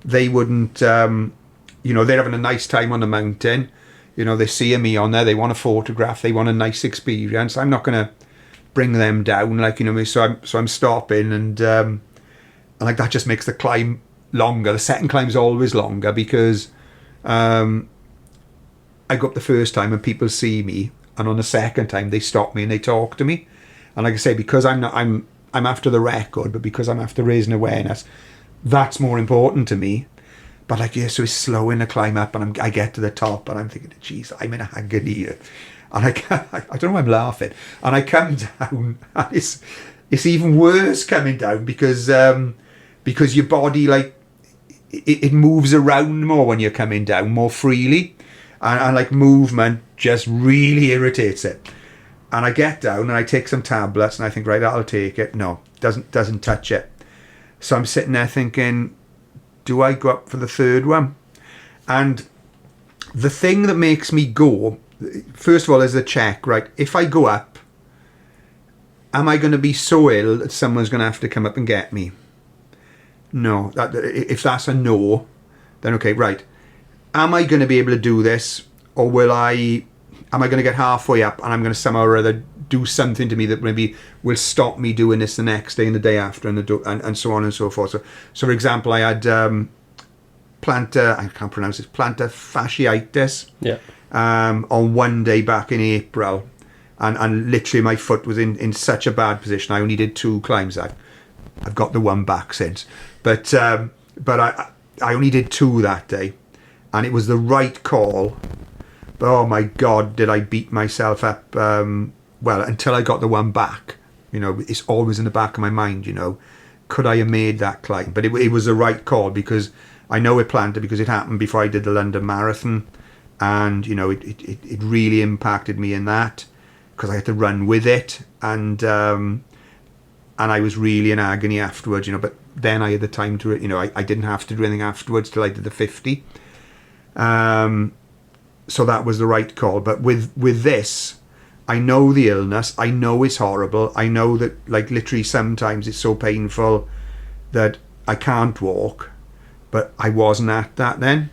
they wouldn't, they're having a nice time on the mountain, they're seeing me on there, they want a photograph, they want a nice experience. I'm not going to bring them down, so I'm stopping, and like that just makes the climb longer. The second climb's always longer, because I go up the first time and people see me, and on the second time they stop me and they talk to me. And like I say, because I'm after the record, but because I'm after raising awareness, that's more important to me. But so it's slowing the climb up, and I get to the top, and I'm thinking, geez, I'm in a agony here. And I don't know why I'm laughing. And I come down, and it's even worse coming down, because your body, like, it moves around more when you're coming down more freely, and like movement just really irritates it. And I get down and I take some tablets and I think, right, that'll take it. No, doesn't touch it. So I'm sitting there thinking, do I go up for the third one? And the thing that makes me go, first of all, is the check, right? If I go up, am I going to be so ill that someone's going to have to come up and get me? No. If that's a no, then okay, right. Am I going to be able to do this, or am I going to get halfway up and I'm going to somehow or other do something to me that maybe will stop me doing this the next day and the day after, and so on and so forth. So for example, I had plantar fasciitis on one day back in April, and literally my foot was in such a bad position. I only did 2 climbs. I've got the one back since, but I only did 2 that day, and it was the right call. But oh my God, did I beat myself up? Well, until I got the one back, you know, it's always in the back of my mind, you know, could I have made that climb? But it was the right call, because I know it planned it, because it happened before I did the London Marathon, and you know, it really impacted me in that, because I had to run with it, and I was really in agony afterwards, you know. But then I had the time to, you know, I didn't have to do anything afterwards till I did the 50. So that was the right call. But with this, I know the illness, I know it's horrible, I know that, like, literally sometimes it's so painful that I can't walk, but I wasn't at that then,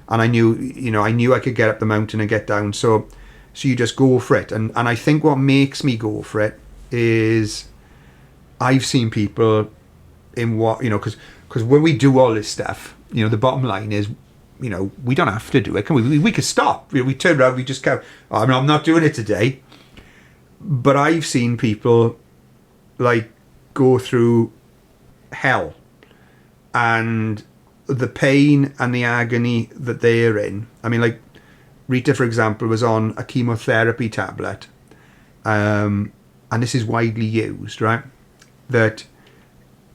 and I knew, you know, I could get up the mountain and get down, so you just go for it. And I think what makes me go for it is I've seen people in what, you know, because when we do all this stuff, you know, the bottom line is, you know, we don't have to do it, can we? We could stop. We turn around, we just go, oh, I'm not doing it today. But I've seen people, like, go through hell, and the pain and the agony that they're in. I mean, like, Rita, for example, was on a chemotherapy tablet, and this is widely used, right? That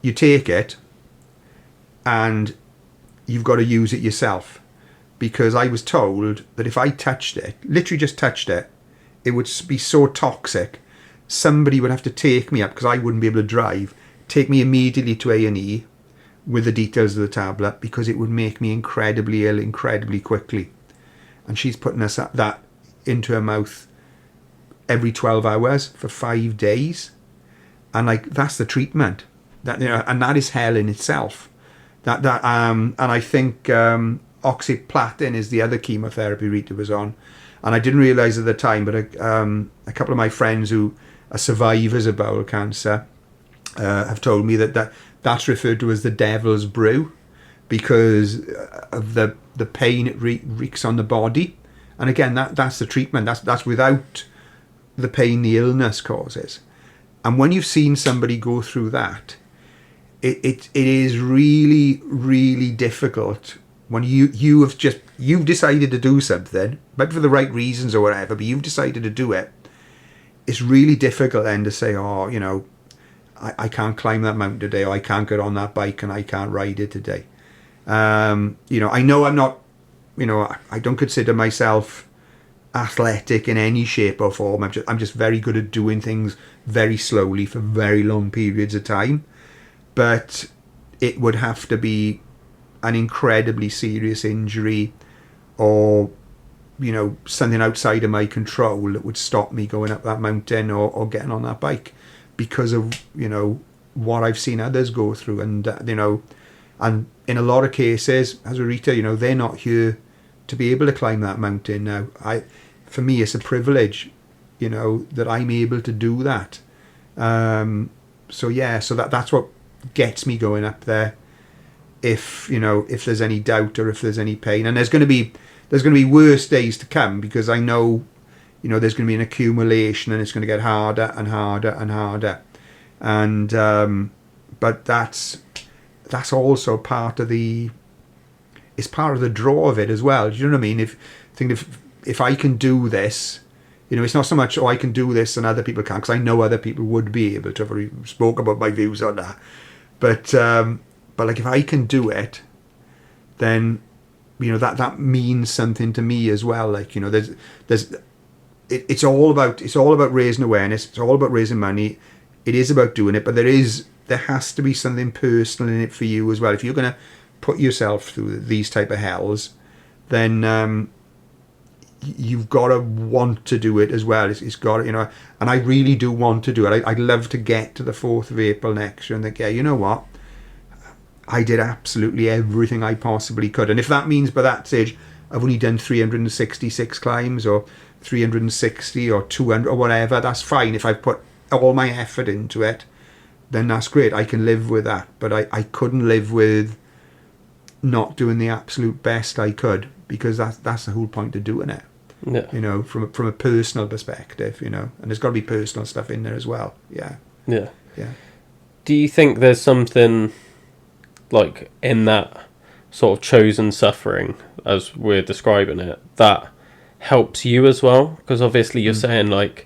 you take it and you've got to use it yourself, because I was told that if I touched it, literally just touched it, it would be so toxic, somebody would have to take me up, because I wouldn't be able to drive, take me immediately to A&E with the details of the tablet, because it would make me incredibly ill incredibly quickly. And she's putting us that into her mouth every 12 hours for 5 days, and like, that's the treatment, that, you know, and that is hell in itself. And I think oxyplatin is the other chemotherapy Rita was on, and I didn't realise at the time, but a couple of my friends who are survivors of bowel cancer have told me that's referred to as the devil's brew, because of the pain it wreaks on the body. And again, that's the treatment. That's without the pain the illness causes. And when you've seen somebody go through that, it is really, really difficult when you've decided to do something, but for the right reasons or whatever, but you've decided to do it. It's really difficult then to say, oh, you know, I can't climb that mountain today, or I can't get on that bike and I can't ride it today. You know, I know I'm not, you know, I don't consider myself athletic in any shape or form. I'm just very good at doing things very slowly for very long periods of time. But it would have to be an incredibly serious injury, or, you know, something outside of my control that would stop me going up that mountain or getting on that bike, because of, you know, what I've seen others go through. And you know, and in a lot of cases, as a Rita, you know, they're not here to be able to climb that mountain now. For me, it's a privilege, you know, that I'm able to do that. So yeah, so that's what gets me going up there. If, you know, if there's any doubt or if there's any pain, and there's going to be worse days to come, because I know, you know, there's going to be an accumulation, and it's going to get harder and harder and harder. And but that's also part of it's part of the draw of it as well. Do you know what I mean? If I can do this, you know, it's not so much, oh, I can do this and other people can't, because I know other people would be able to. I've already spoke about my views on that. But like, if I can do it, then, you know, that means something to me as well. Like, you know, it's all about raising awareness. It's all about raising money. It is about doing it, but there has to be something personal in it for you as well. If you're going to put yourself through these type of hells, then you've got to want to do it as well. It's got to, you know, and I really do want to do it. I'd love to get to the 4th of April next year and think, yeah, you know what, I did absolutely everything I possibly could. And if that means by that stage I've only done 366 climbs or 360 or 200 or whatever, that's fine. If I've put all my effort into it, then that's great. I can live with that. But I couldn't live with not doing the absolute best I could, because that's the whole point of doing it. Yeah. You know, from a personal perspective, you know, and there's got to be personal stuff in there as well. Yeah. Yeah. Yeah. Do you think there's something like in that sort of chosen suffering, as we're describing it, that helps you as well? Because obviously you're saying like,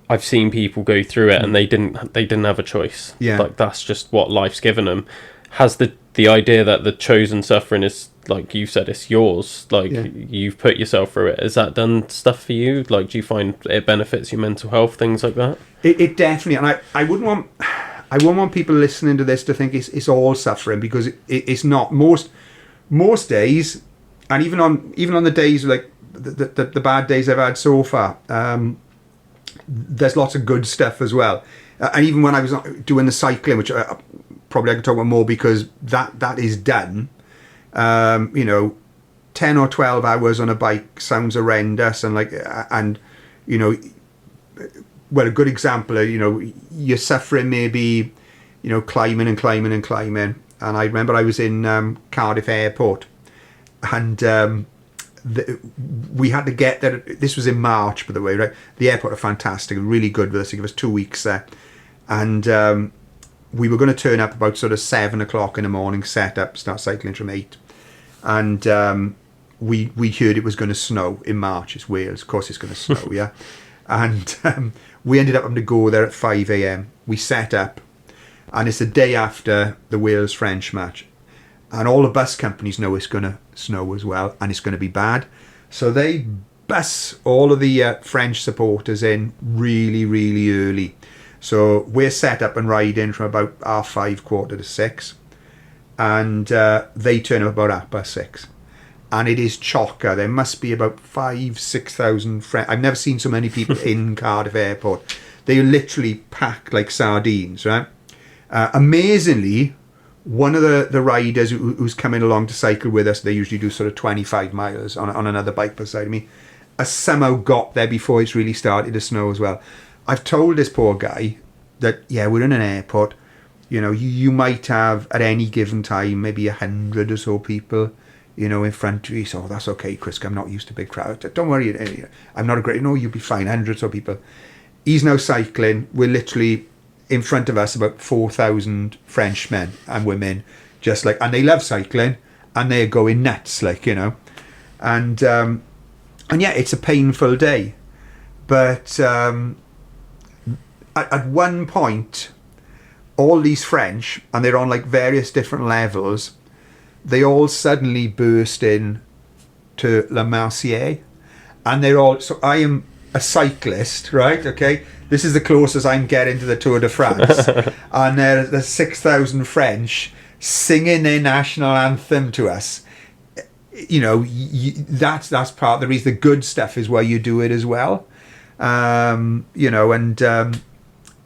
I've seen people go through it and they didn't have a choice. Yeah. Like that's just what life's given them. Has the idea that the chosen suffering is, like you said, it's yours, like you've put yourself through it, has that done stuff for you? Like, do you find it benefits your mental health, things like that? It definitely, and I wouldn't want people listening to this to think it's all suffering, because it's not. Most days, and even on the days like the bad days I've had so far, there's lots of good stuff as well. And even when I was doing the cycling, which probably I can talk about more, because that is done. You know, 10 or 12 hours on a bike sounds horrendous, and you know, well, a good example, you know, you're suffering maybe, you know, climbing, and I remember I was in Cardiff Airport, and we had to get there. This was in March, by the way, right? The airport are fantastic, really good with us. They give us 2 weeks there, and we were going to turn up about sort of 7 o'clock in the morning, set up, start cycling from 8. And we heard it was going to snow in March. It's Wales, of course it's going to snow, yeah. And we ended up having to go there at 5 a.m. We set up, and it's the day after the Wales-French match. And all the bus companies know it's going to snow as well, and it's going to be bad. So they bus all of the French supporters in really, really early. So we're set up and riding from about 5:30, 5:45, and they turn up about 6:30. And it is chocker. There must be about 5,000-6,000 French. I've never seen so many people in Cardiff Airport. They literally pack like sardines, right? Amazingly, one of the riders who's coming along to cycle with us, they usually do sort of 25 miles on another bike beside me, has somehow got there before it's really started to snow as well. I've told this poor guy that, yeah, we're in an airport. You know, you might have at any given time maybe 100 or so people, you know, in front of you. So that's okay, Chris, I'm not used to big crowds. Don't worry, I'm not a great... No, you'll be fine, hundreds of people. He's now cycling. We're literally in front of us about 4,000 Frenchmen and women, just like, and they love cycling, and they're going nuts, like, you know. And yeah, it's a painful day. But at one point, all these French, and they're on like various different levels, they all suddenly burst in to La Marseillaise, and they're all... So I am a cyclist, right? Okay, this is the closest I'm getting to the Tour de France, and there's 6,000 French singing their national anthem to us. You know, that's part of the reason. The good stuff is where you do it as well. You know, and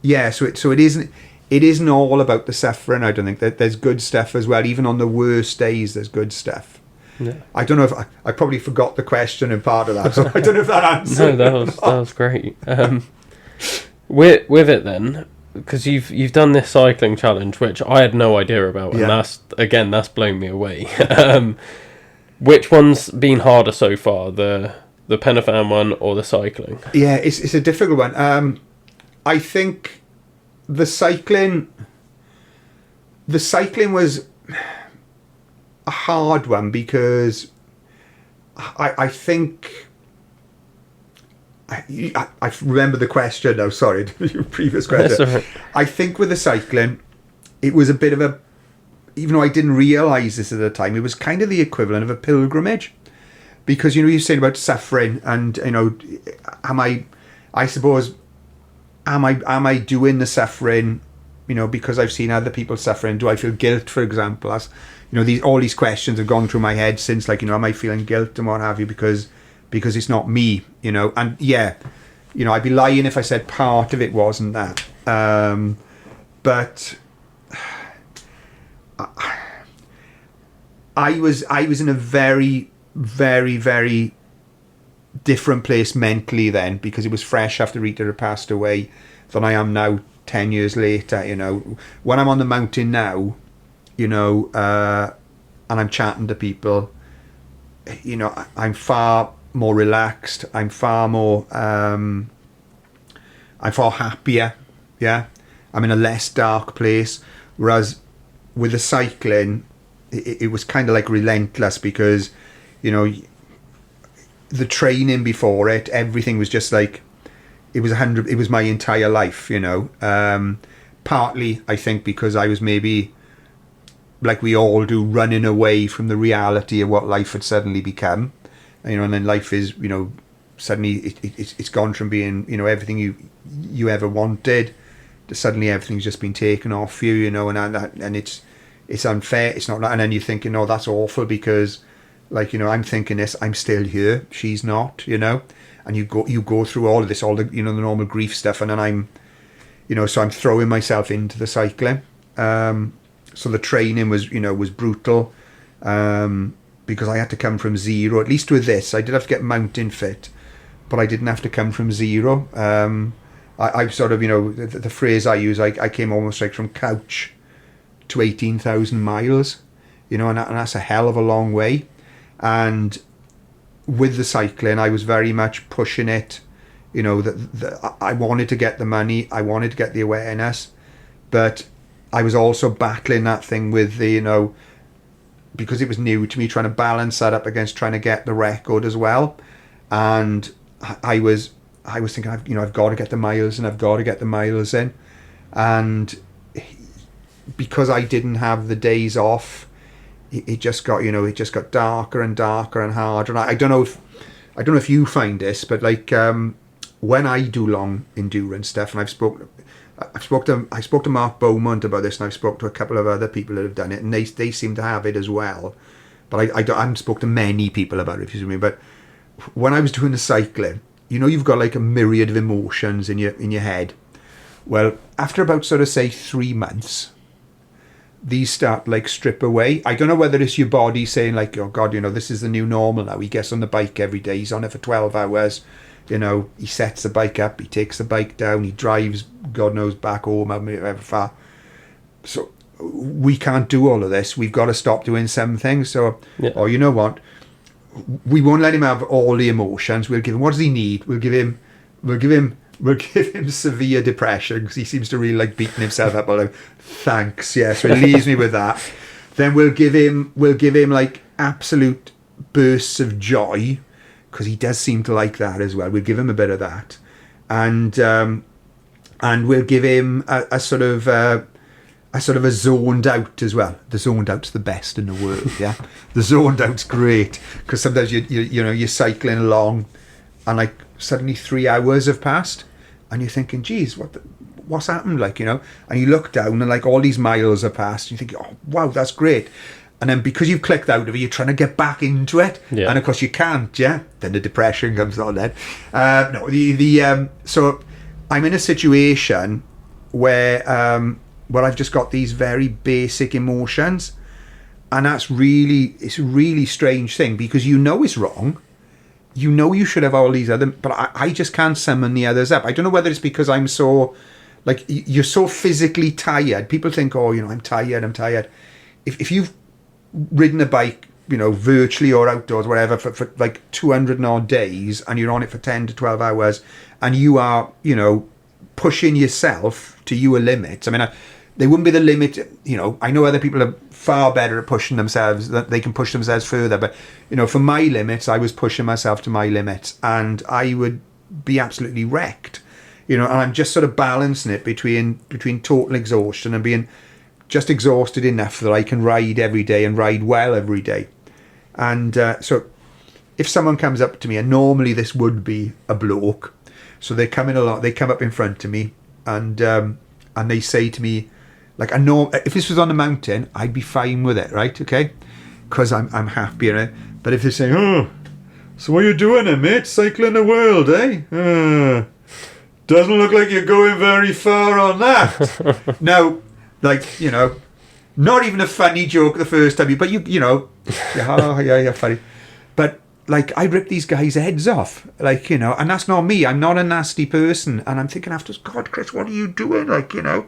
yeah, so it isn't all about the suffering. I don't think that there's good stuff as well. Even on the worst days, there's good stuff. Yeah. I don't know if I probably forgot the question in part of that, so I don't know if that answered. No, that was great. With it then, because you've done this cycling challenge, which I had no idea about, and that's blown me away. Which one's been harder so far, the Penafan one or the cycling? Yeah, it's a difficult one. I think the cycling was a hard one, because I think I remember the question now. Sorry, your previous question. Right. I think with the cycling, it was a bit of a, even though I didn't realise this at the time, it was kind of the equivalent of a pilgrimage, because, you know, you're saying about suffering, and, you know, am I doing the suffering, you know, because I've seen other people suffering? Do I feel guilt, for example? As you know, all these questions have gone through my head since, like, you know, am I feeling guilt and what have you, because it's not me, you know? And yeah, you know, I'd be lying if I said part of it wasn't that. But I was in a very, very, very different place mentally then, because it was fresh after Rita had passed away, than I am now 10 years later. You know, when I'm on the mountain now, you know, and I'm chatting to people, you know, I'm far more relaxed. I'm far happier. Yeah, I'm in a less dark place. Whereas with the cycling, it was kind of like relentless, because, you know, the training before it, everything was just like, it was my entire life, you know. Partly, I think, because I was maybe, like we all do, running away from the reality of what life had suddenly become, you know. And then life is, you know, suddenly it's gone from being, you know, everything you ever wanted to suddenly everything's just been taken off you, you know. And it's unfair. It's not. And then you're thinking, oh, that's awful, because, like, you know, I'm thinking this, I'm still here, she's not, you know. And you go through all of this, all the, you know, the normal grief stuff, and then I'm, you know, so I'm throwing myself into the cycling. So the training was, you know, was brutal, because I had to come from zero. At least with this, I did have to get mountain fit, but I didn't have to come from zero. I sort of, you know, the phrase I use, I came almost like from couch to 18,000 miles, you know, and that's a hell of a long way. And with the cycling, I was very much pushing it, you know, that I wanted to get the money, I wanted to get the awareness, but I was also battling that thing with the, you know, because it was new to me, trying to balance that up against trying to get the record as well. And I was thinking, I've got to get the miles, and I've got to get the miles in. And because I didn't have the days off, it just got, you know, it just got darker and darker and harder. And I don't know if you find this, but like, when I do long endurance stuff, and I spoke to Mark Beaumont about this, and I've spoke to a couple of other people that have done it, and they seem to have it as well. But I haven't spoke to many people about it, if you see what I mean. But when I was doing the cycling, you know, you've got like a myriad of emotions in your head. Well, after about sort of say 3 months, these start like strip away. I don't know whether it's your body saying like, oh God, you know, this is the new normal now. He gets on the bike every day. He's on it for 12 hours. You know, he sets the bike up, he takes the bike down, he drives, God knows, back home, however far. So we can't do all of this. We've got to stop doing some things. So, or you know what? We won't let him have all the emotions. We'll give him, what does he need? We'll give him severe depression, because he seems to really like beating himself up all the time. Thanks, yes. So it leaves me with that. Then we'll give him like absolute bursts of joy, because he does seem to like that as well. We'll give him a bit of that, and we'll give him a sort of a zoned out as well. The zoned out's the best in the world, yeah. The zoned out's great, because sometimes you know, you're cycling along, and like suddenly 3 hours have passed, and you're thinking, geez, what's happened, like, you know. And you look down, and like all these miles have passed, and you think, oh wow, that's great. And then because you've clicked out of it, you're trying to get back into it, and of course you can't. Yeah, then the depression comes on. Then so I'm in a situation where I've just got these very basic emotions, and it's a really strange thing, because you know it's wrong. You know you should have all these other, but I just can't summon the others up. I don't know whether it's because I'm so, like, you're so physically tired. People think, oh, you know, I'm tired. If you've ridden a bike, you know, virtually or outdoors, whatever, for like 200 and odd days, and you're on it for 10 to 12 hours, and you are, you know, pushing yourself to your limits. I mean, they wouldn't be the limit, you know. I know other people are far better at pushing themselves, that they can push themselves further, but, you know, for my limits, I was pushing myself to my limits, and I would be absolutely wrecked, you know. And I'm just sort of balancing it between total exhaustion and being just exhausted enough that I can ride every day and ride well every day. And so if someone comes up to me, and normally this would be a bloke, so they come up in front of me, and they say to me, like, I know if this was on the mountain, I'd be fine with it, right? Okay, because I'm happier. But if they say, oh, so what are you doing then, mate? Cycling the world, eh? Doesn't look like you're going very far on that. Now, like, you know, not even a funny joke the first time, but you know, yeah, funny. But like, I rip these guys' heads off, like, you know, and that's not me. I'm not a nasty person, and I'm thinking afterwards, God, Chris, what are you doing? Like, you know,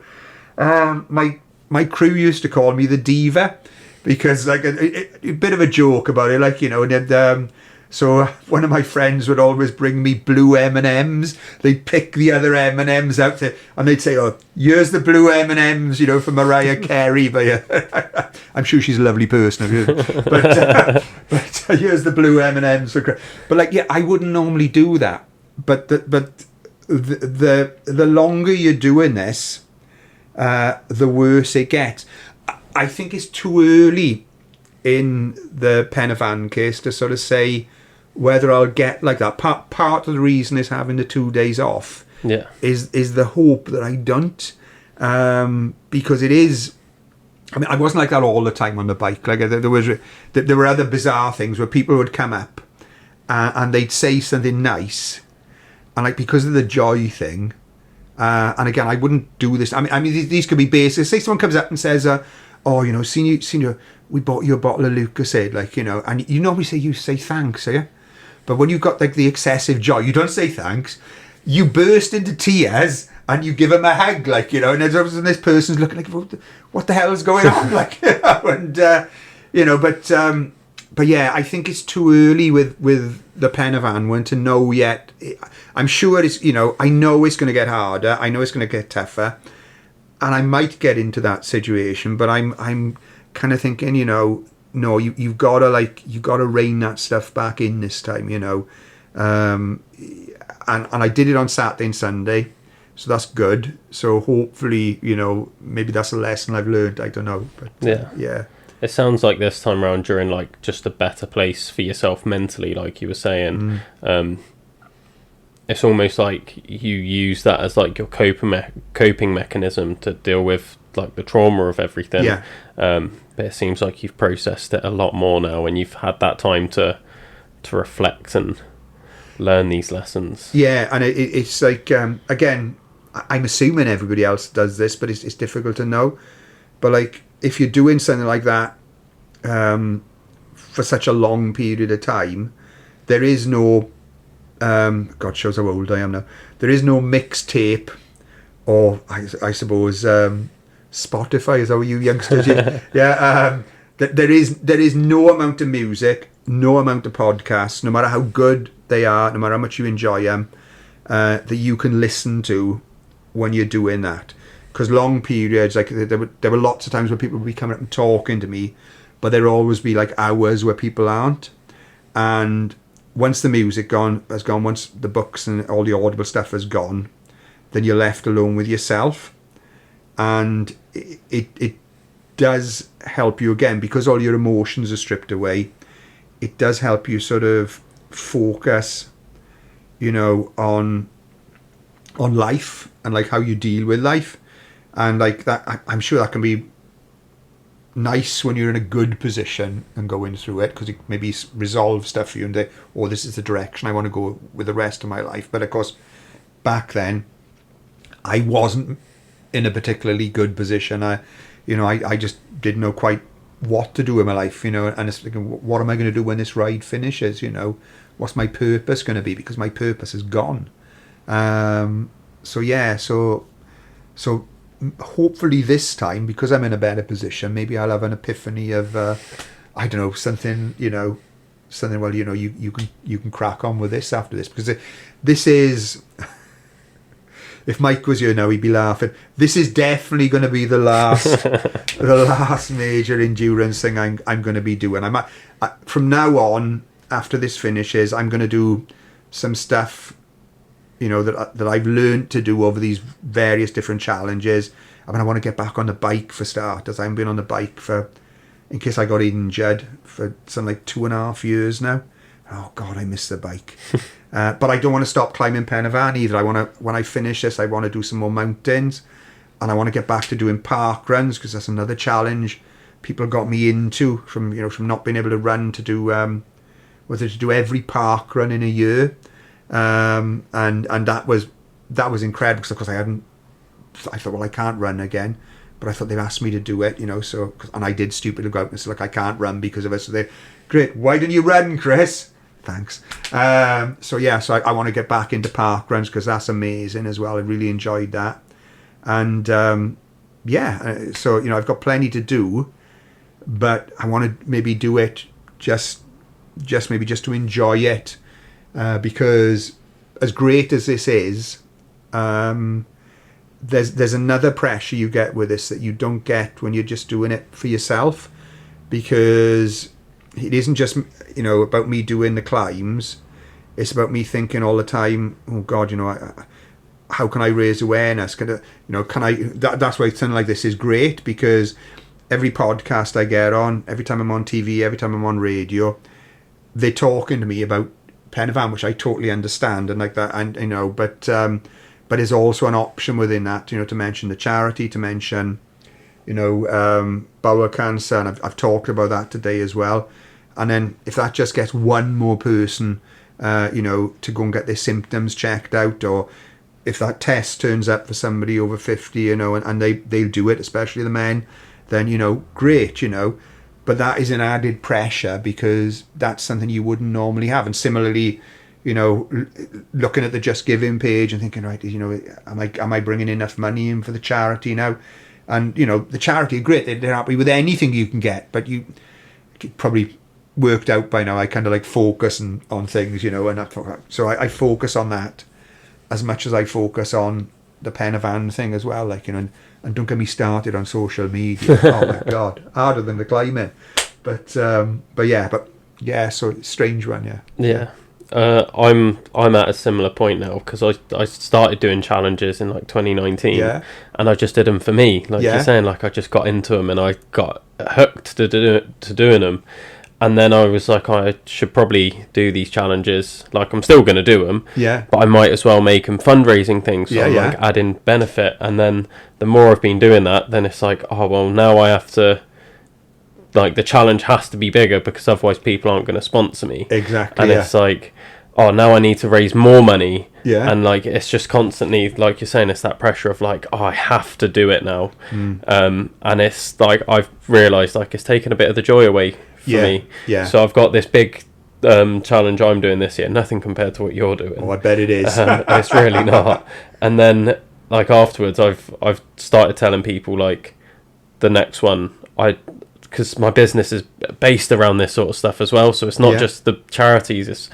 my crew used to call me the diva, because like a bit of a joke about it, like, you know, and So one of my friends would always bring me blue M&Ms. They'd pick the other M&Ms out there, and they'd say, "Oh, here's the blue M&Ms, you know, for Mariah Carey." But I'm sure she's a lovely person. But here's the blue M&Ms. But like, yeah, I wouldn't normally do that. But the longer you're doing this, the worse it gets. I think it's too early in the Pen y Fan case to sort of say whether I'll get like that. Part of the reason is having the 2 days off. Yeah. Is the hope that I don't, because it is. I mean, I wasn't like that all the time on the bike. Like there were other bizarre things where people would come up and they'd say something nice, and like because of the joy thing. And again, I wouldn't do this. I mean, these could be basic. Say someone comes up and says, "Oh, you know, seen you. We bought you a bottle of Lucozade, like, you know," and you normally say thanks, yeah. But when you've got like the excessive joy, you don't say thanks. You burst into tears and you give them a hug, like, you know. And this person's looking like, "What the hell is going on?" Like, you know, and you know, but yeah, I think it's too early with the Pen y Fan one to know yet. I'm sure it's, you know, I know it's going to get harder. I know it's going to get tougher, and I might get into that situation. But I'm kind of thinking, you know, no, you've got to rein that stuff back in this time, you know. And I did it on Saturday and Sunday, so that's good. So hopefully, you know, maybe that's a lesson I've learned. I don't know, but yeah. It sounds like this time around you're in like just a better place for yourself mentally, like you were saying. It's almost like you use that as like your coping mechanism to deal with like the trauma of everything. Yeah. But it seems like you've processed it a lot more now, and you've had that time to reflect and learn these lessons. Yeah, and it's like, again, I'm assuming everybody else does this, but it's difficult to know. But like, if you're doing something like that for such a long period of time, there is no, God shows how old I am now, there is no mixtape, or I suppose Spotify, is that what you youngsters use? Yeah, there is no amount of music, no amount of podcasts, no matter how good they are, no matter how much you enjoy them, that you can listen to when you're doing that. Because long periods, like there were lots of times where people would be coming up and talking to me, but there'd always be like hours where people aren't. And once the music has gone, once the books and all the audible stuff has gone, then you're left alone with yourself. And it does help you, again, because all your emotions are stripped away. It does help you sort of focus, you know, on life and like how you deal with life. And like that, I'm sure that can be nice when you're in a good position and going through it, because it maybe resolve stuff for you and oh, this is the direction I want to go with the rest of my life. But of course, back then, I wasn't in a particularly good position. I just didn't know quite what to do in my life, you know, and it's like, what am I going to do when this ride finishes, you know? What's my purpose going to be? Because my purpose is gone. So hopefully this time, because I'm in a better position, maybe I'll have an epiphany of, I don't know, something, well, you know, you can crack on with this after this, because this is, if Mike was here now, he'd be laughing. This is definitely going to be the last major endurance thing I'm going to be doing. From now on, after this finishes, I'm going to do some stuff, you know, that I've learned to do over these various different challenges. I mean, I want to get back on the bike for starters. I haven't been on the bike in case I got injured, for something like 2.5 years now. Oh God, I miss the bike. But I don't want to stop climbing Pen y Fan either. When I finish this, I want to do some more mountains, and I want to get back to doing park runs, because that's another challenge people got me into from not being able to run to do whether to do every park run in a year. And that was incredible, because of course I thought, well, I can't run again, but I thought they've asked me to do it, you know, so, and I did stupidly go out and say, look, I can't run because of it. So they, great, why don't you run, Chris? Thanks. So I want to get back into park runs, because that's amazing as well. I really enjoyed that. And so, you know, I've got plenty to do, but I want to maybe do it just just to enjoy it, because as great as this is, there's another pressure you get with this that you don't get when you're just doing it for yourself, because it isn't just about me doing the climbs. It's about me thinking all the time, oh God, how can I raise awareness? Can I? That's why something like this is great, because every podcast I get on, every time I'm on TV, every time I'm on radio, they're talking to me about Pen y Fan, which I totally understand and like that, and but there's also an option within that, to mention the charity, to mention, bowel cancer, and I've talked about that today as well. And then if that just gets one more person, to go and get their symptoms checked out, or if that test turns up for somebody over 50, and they'll do it, especially the men, then, great, but that is an added pressure, because that's something you wouldn't normally have. And similarly, looking at the Just Giving page and thinking, right, am I bringing enough money in for the charity now? And, the charity are great. They're happy with anything you can get, but you probably worked out by now, I kind of like focus on things, so I focus on that as much as I focus on the Pen y Fan thing as well, and don't get me started on social media. Oh my God, harder than the climbing. But so it's a strange one. I'm at a similar point now, because I started doing challenges in like 2019, and I just did them for me, you're saying, I just got into them and I got hooked to doing them. And then I was like, I should probably do these challenges. I'm still going to do them, but I might as well make them fundraising things, so I'm adding benefit. And then the more I've been doing that, then it's like, oh well, now I have to, the challenge has to be bigger, because otherwise people aren't going to sponsor me. Exactly. And it's like, oh, now I need to raise more money. And it's just constantly, like you're saying, it's that pressure of oh, I have to do it now. And it's I've realised it's taken a bit of the joy away for me. So I've got this big challenge I'm doing this year, nothing compared to what you're doing. Oh, I bet it is. It's really not. And then afterwards, I've started telling people the next one, because my business is based around this sort of stuff as well, so it's not just the charities, it's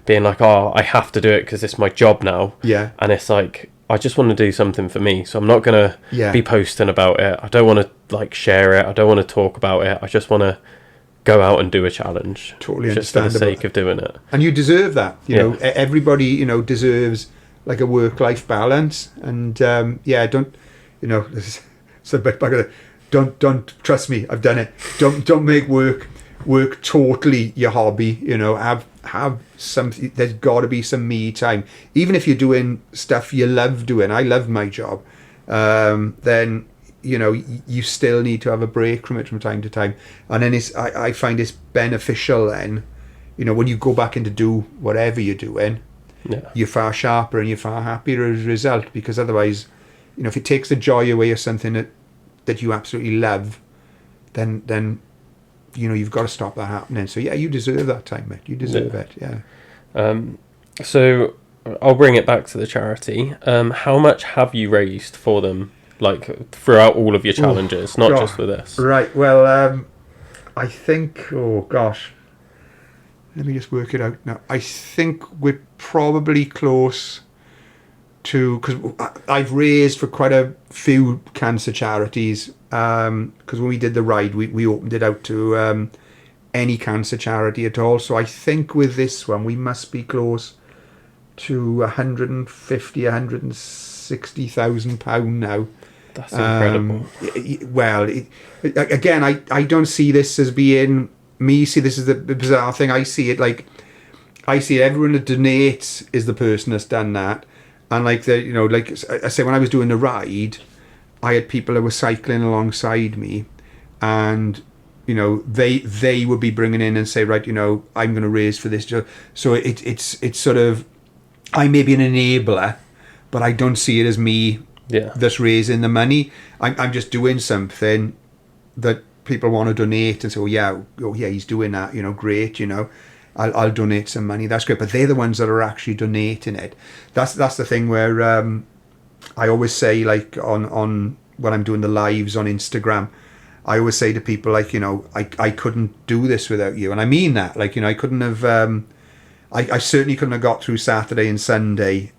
being oh, I have to do it because it's my job now. And it's I just want to do something for me, so I'm not going to be posting about it. I don't want to share it. I don't want to talk about it. I just want to go out and do a challenge. Totally just for the sake of doing it. And you deserve that. Everybody, deserves a work-life balance. And don't, it's a bit back of don't trust me. I've done it. Don't make work totally your hobby. Have some. There's got to be some me time. Even if you're doing stuff you love doing. I love my job. Then you still need to have a break from it from time to time. And then I find it's beneficial then, when you go back in to do whatever you're doing, you're far sharper and you're far happier as a result, because otherwise, if it takes the joy away of something that you absolutely love, then you've got to stop that happening. So you deserve that time, mate. You deserve it. So I'll bring it back to the charity. How much have you raised for them, throughout all of your challenges, not just for this? Right. Well, I think. Oh gosh. Let me just work it out now. I think we're probably close to, because I've raised for quite a few cancer charities. Because when we did the ride, we opened it out to any cancer charity at all. So I think with this one, we must be close to 150, 160,000 pound now. That's incredible. Well, again, I don't see this as being me. See, this is the bizarre thing. I see it everyone that donates is the person that's done that. And like I say, when I was doing the ride, I had people that were cycling alongside me, and they would be bringing in and say, right, I'm going to raise for this. So it's sort of, I may be an enabler, but I don't see it as me that's raising the money. I'm just doing something that people want to donate and say, oh yeah, he's doing that, great, I'll donate some money. That's great. But they're the ones that are actually donating it. That's the thing where I always say, on when I'm doing the lives on Instagram, I always say to people, like, you know, I couldn't do this without you. And I mean that. Like, you know, I couldn't have... I certainly couldn't have got through Saturday and Sunday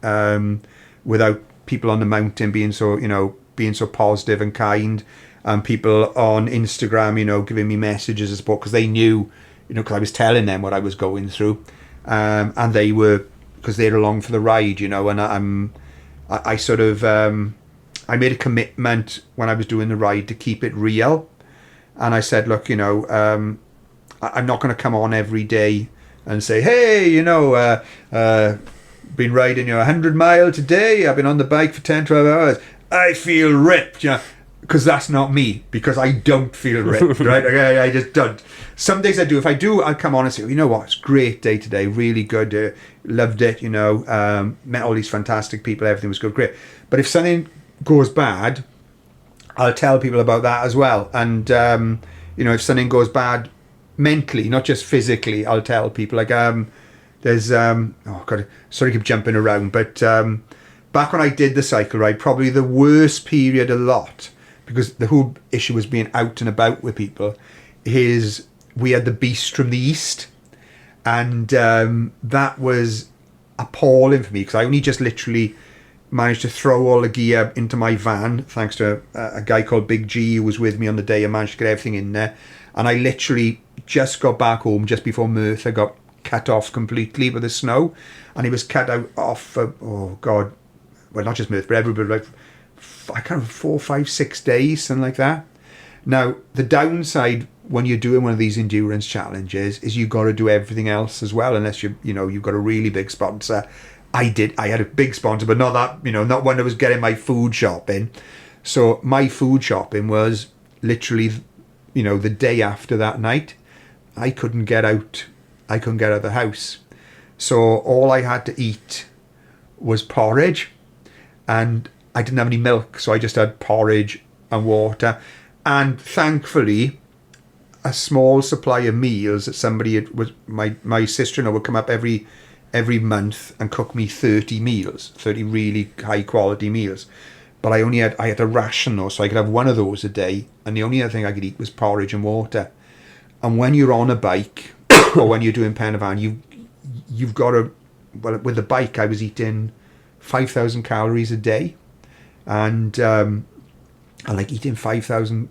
without people on the mountain being so, you know, being so positive and kind, and people on Instagram, you know, giving me messages of support, because they knew, you know, because I was telling them what I was going through, and they were, because they're along for the ride, you know. And I sort of I made a commitment when I was doing the ride to keep it real, and I said, look, you know, I'm not going to come on every day and say, hey, you know, been riding, you know, 100 mile today, I've been on the bike for 10, 12 hours, I feel ripped, you know, because that's not me, because I don't feel ripped, right? I just don't. Some days I do. If I do, I'll come on and say, you know what, it's a great day today, really good, loved it, you know, met all these fantastic people, everything was good, great. But if something goes bad, I'll tell people about that as well. And, you know, if something goes bad mentally, not just physically, I'll tell people, like, there's, oh God, sorry to keep jumping around, but back when I did the cycle ride, probably the worst period a lot, because the whole issue was being out and about with people, is we had the beast from the east, and that was appalling for me, because I only just literally managed to throw all the gear into my van, thanks to a guy called Big G who was with me on the day, and managed to get everything in there. And I literally just got back home just before Merthyr got cut off completely with the snow, and it was cut off for, oh God, well, not just Merthyr, but everybody, like, I can't remember, 4, 5, 6 days, something like that. Now, the downside when you're doing one of these endurance challenges is you've got to do everything else as well, unless you know, you've got a really big sponsor. I had a big sponsor, but not that, you know, not one that was getting my food shopping. So my food shopping was literally, you know, the day after that night. I couldn't get out of the house. So all I had to eat was porridge, and I didn't have any milk, so I just had porridge and water. And thankfully, a small supply of meals that somebody was, my sister-in-law would come up every month and cook me 30 meals, 30 really high quality meals. But I had to ration those, so I could have one of those a day, and the only other thing I could eat was porridge and water. And when you're on a bike or when you're doing pen van, you've got to, well, with the bike I was eating 5,000 calories a day, and I like eating 5,000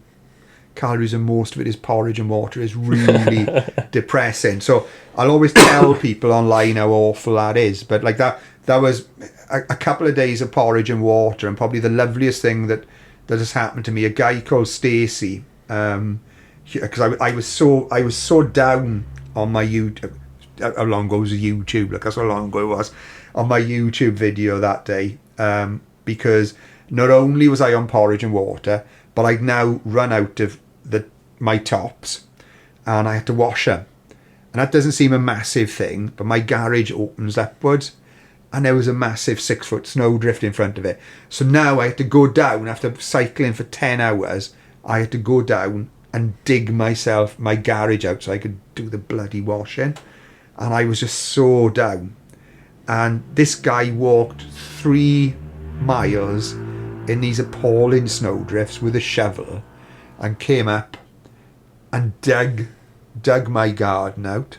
calories, and most of it is porridge and water, is really depressing. So I'll always tell people online how awful that is, but like that was a couple of days of porridge and water, and probably the loveliest thing that has happened to me. A guy called Stacey, because I was so down on my YouTube. How long ago was YouTube? Like, that's how long ago it was on my YouTube video that day, because not only was I on porridge and water, but I'd now run out of my tops, and I had to wash them. And that doesn't seem a massive thing, but my garage opens upwards, and there was a massive 6-foot snowdrift in front of it. So now I had to go down, after cycling for 10 hours, I had to go down and dig my garage out so I could do the bloody washing. And I was just so down. And this guy walked 3 miles in these appalling snowdrifts with a shovel, and came up and dug my garden out.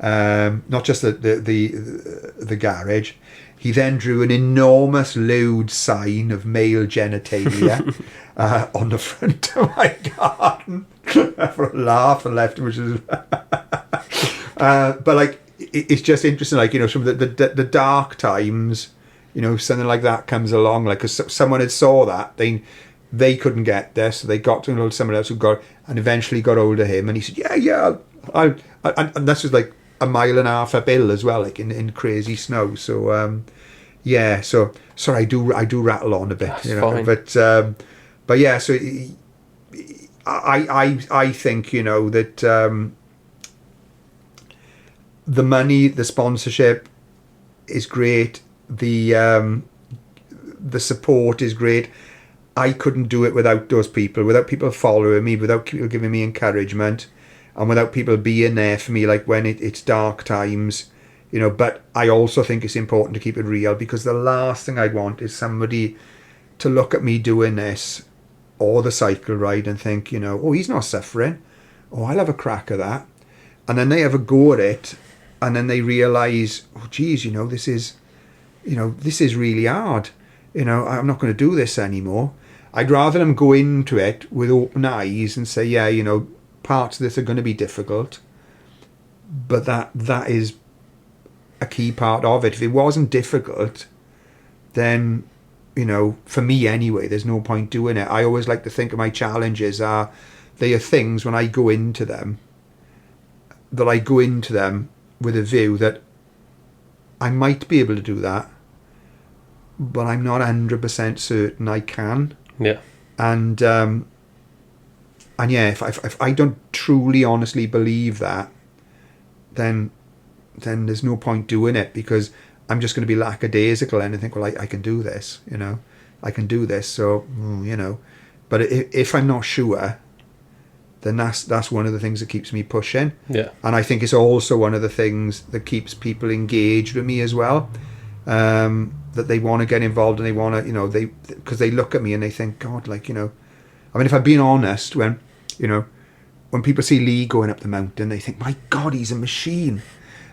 Not just the garage. He then drew an enormous lewd sign of male genitalia on the front of my garden for a laugh, and left, which is but like, it's just interesting, like, you know, some of the dark times, you know, something like that comes along, like, because someone had saw that, they couldn't get there, so they got to someone else who got, and eventually got hold of him, and he said, yeah, and this was like a mile and a half uphill as well, like in crazy snow. So yeah, so sorry, I do rattle on a bit. That's, you know, fine. But yeah, so I think, you know, that the money, the sponsorship is great, the support is great. I couldn't do it without those people, without people following me, without people giving me encouragement, and without people being there for me, like when it's dark times, you know. But I also think it's important to keep it real, because the last thing I'd want is somebody to look at me doing this or the cycle ride and think, oh, he's not suffering. Oh, I'll have a crack at that. And then they have a go at it, and then they realise, oh, geez, this is really hard. I'm not going to do this anymore. I'd rather them go into it with open eyes and say, yeah, parts of this are going to be difficult, but that is a key part of it. If it wasn't difficult, then, for me anyway, there's no point doing it. I always like to think of my challenges they are things when I go into them, that I go into them with a view that I might be able to do that, but I'm not 100% certain I can. Yeah. And yeah, if I don't truly, honestly believe that, then there's no point doing it, because I'm just going to be lackadaisical and think, well, I can do this, I can do this. So, but if I'm not sure, then that's one of the things that keeps me pushing. Yeah. And I think it's also one of the things that keeps people engaged with me as well. That they want to get involved, and they want to, because they look at me and they think, God, I mean, if I'm being honest, when people see Lee going up the mountain, they think, my God, he's a machine.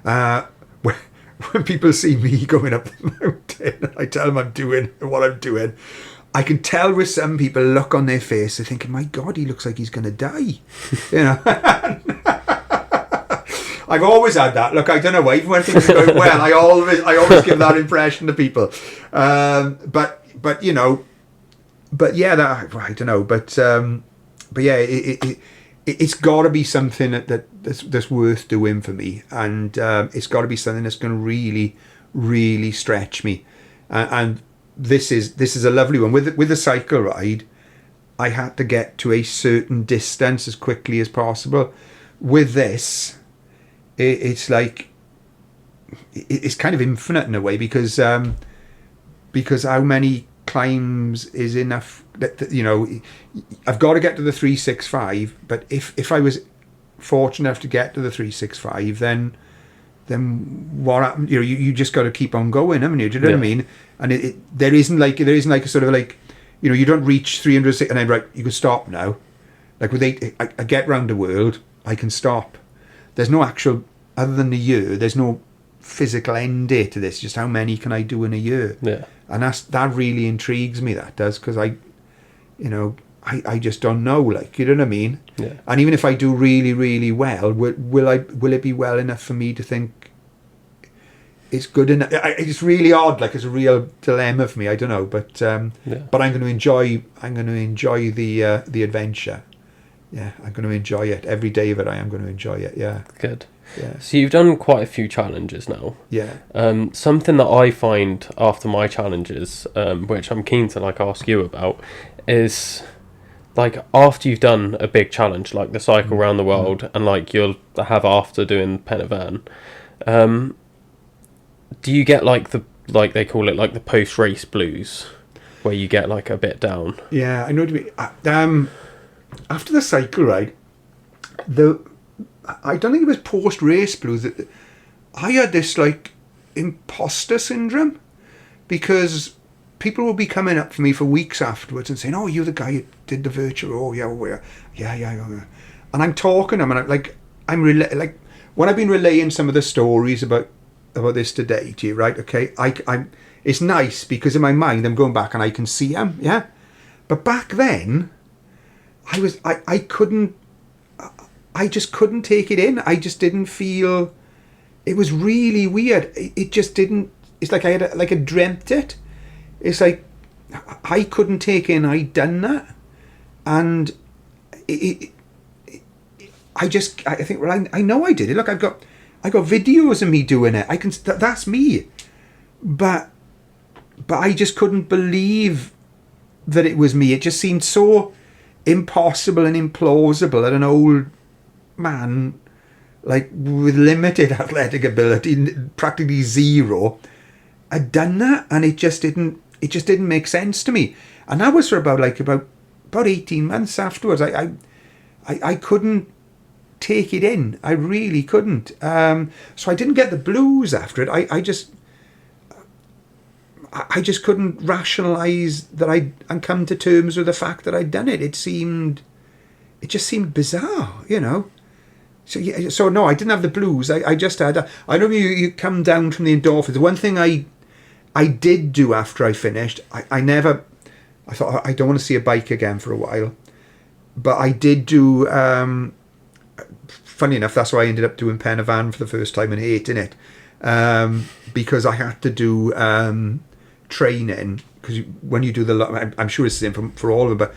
When people see me going up the mountain, I tell them I'm doing what I'm doing, I can tell with some people, look on their face, they're thinking, my God, he looks like he's going to die. I've always had that. Look, I don't know why. Even when things are going well, I always give that impression to people. But yeah, I don't know. But yeah, it's got to be something that's worth doing for me, and it's got to be something that's going to really, really stretch me. And this is a lovely one with the cycle ride. I had to get to a certain distance as quickly as possible. With this, it's like it's kind of infinite in a way, because how many climbs is enough that I've got to get to the 365, but if I was fortunate enough to get to the 365, then what happened? You just got to keep on going, haven't you? Do you know what I mean? And there isn't like a sort of like, you don't reach 300 and then right, you can stop now. Like with I get round the world, I can stop. There's no actual, other than the year, there's no physical end date to this. Just how many can I do in a year? Yeah. And that really intrigues me. That does, because I just don't know. Like, you know what I mean? Yeah. And even if I do really, really well, will it be well enough for me to think it's good enough? It's really odd. Like, it's a real dilemma for me. I don't know, but but I'm going to enjoy the adventure. Yeah, I'm going to enjoy it. Every day of it, I am going to enjoy it, yeah. Good. Yeah. So you've done quite a few challenges now. Yeah. Something that I find after my challenges, which I'm keen to ask you about, is after you've done a big challenge, like the cycle around the world, and you'll have after doing Pen do you get they call it the post-race blues, where you get a bit down? Yeah, I know what you mean. After the cycle ride, I don't think it was post-race blues. I had this imposter syndrome, because people will be coming up for me for weeks afterwards and saying, "Oh, you're the guy who did the virtual. Oh, yeah." And I'm talking to them, and when I've been relaying some of the stories about this today to you, right? Okay, it's nice because in my mind I'm going back and I can see them, yeah. But back then, I just couldn't take it in. I just didn't feel. It was really weird. It just didn't. It's like I had dreamt it. It's like I couldn't take in I'd done that, and I think, well, I know I did it. Look, I got videos of me doing it. That's me, but I just couldn't believe that it was me. It just seemed so impossible and implausible that an old man with limited athletic ability, practically zero, had done that, and it just didn't make sense to me. And that was for about 18 months afterwards. I couldn't take it in. I really couldn't. So I didn't get the blues after it. I just I just couldn't rationalise that and come to terms with the fact that I'd done it. It just seemed bizarre, you know. So yeah, so no, I didn't have the blues. I just had. I know you come down from the endorphins. The one thing I did do after I finished, I thought I don't want to see a bike again for a while, but I did do. Funny enough, that's why I ended up doing Pen y Fan for the first time and hating it, because I had to do training. Because when you do I'm sure it's the same for all of them, but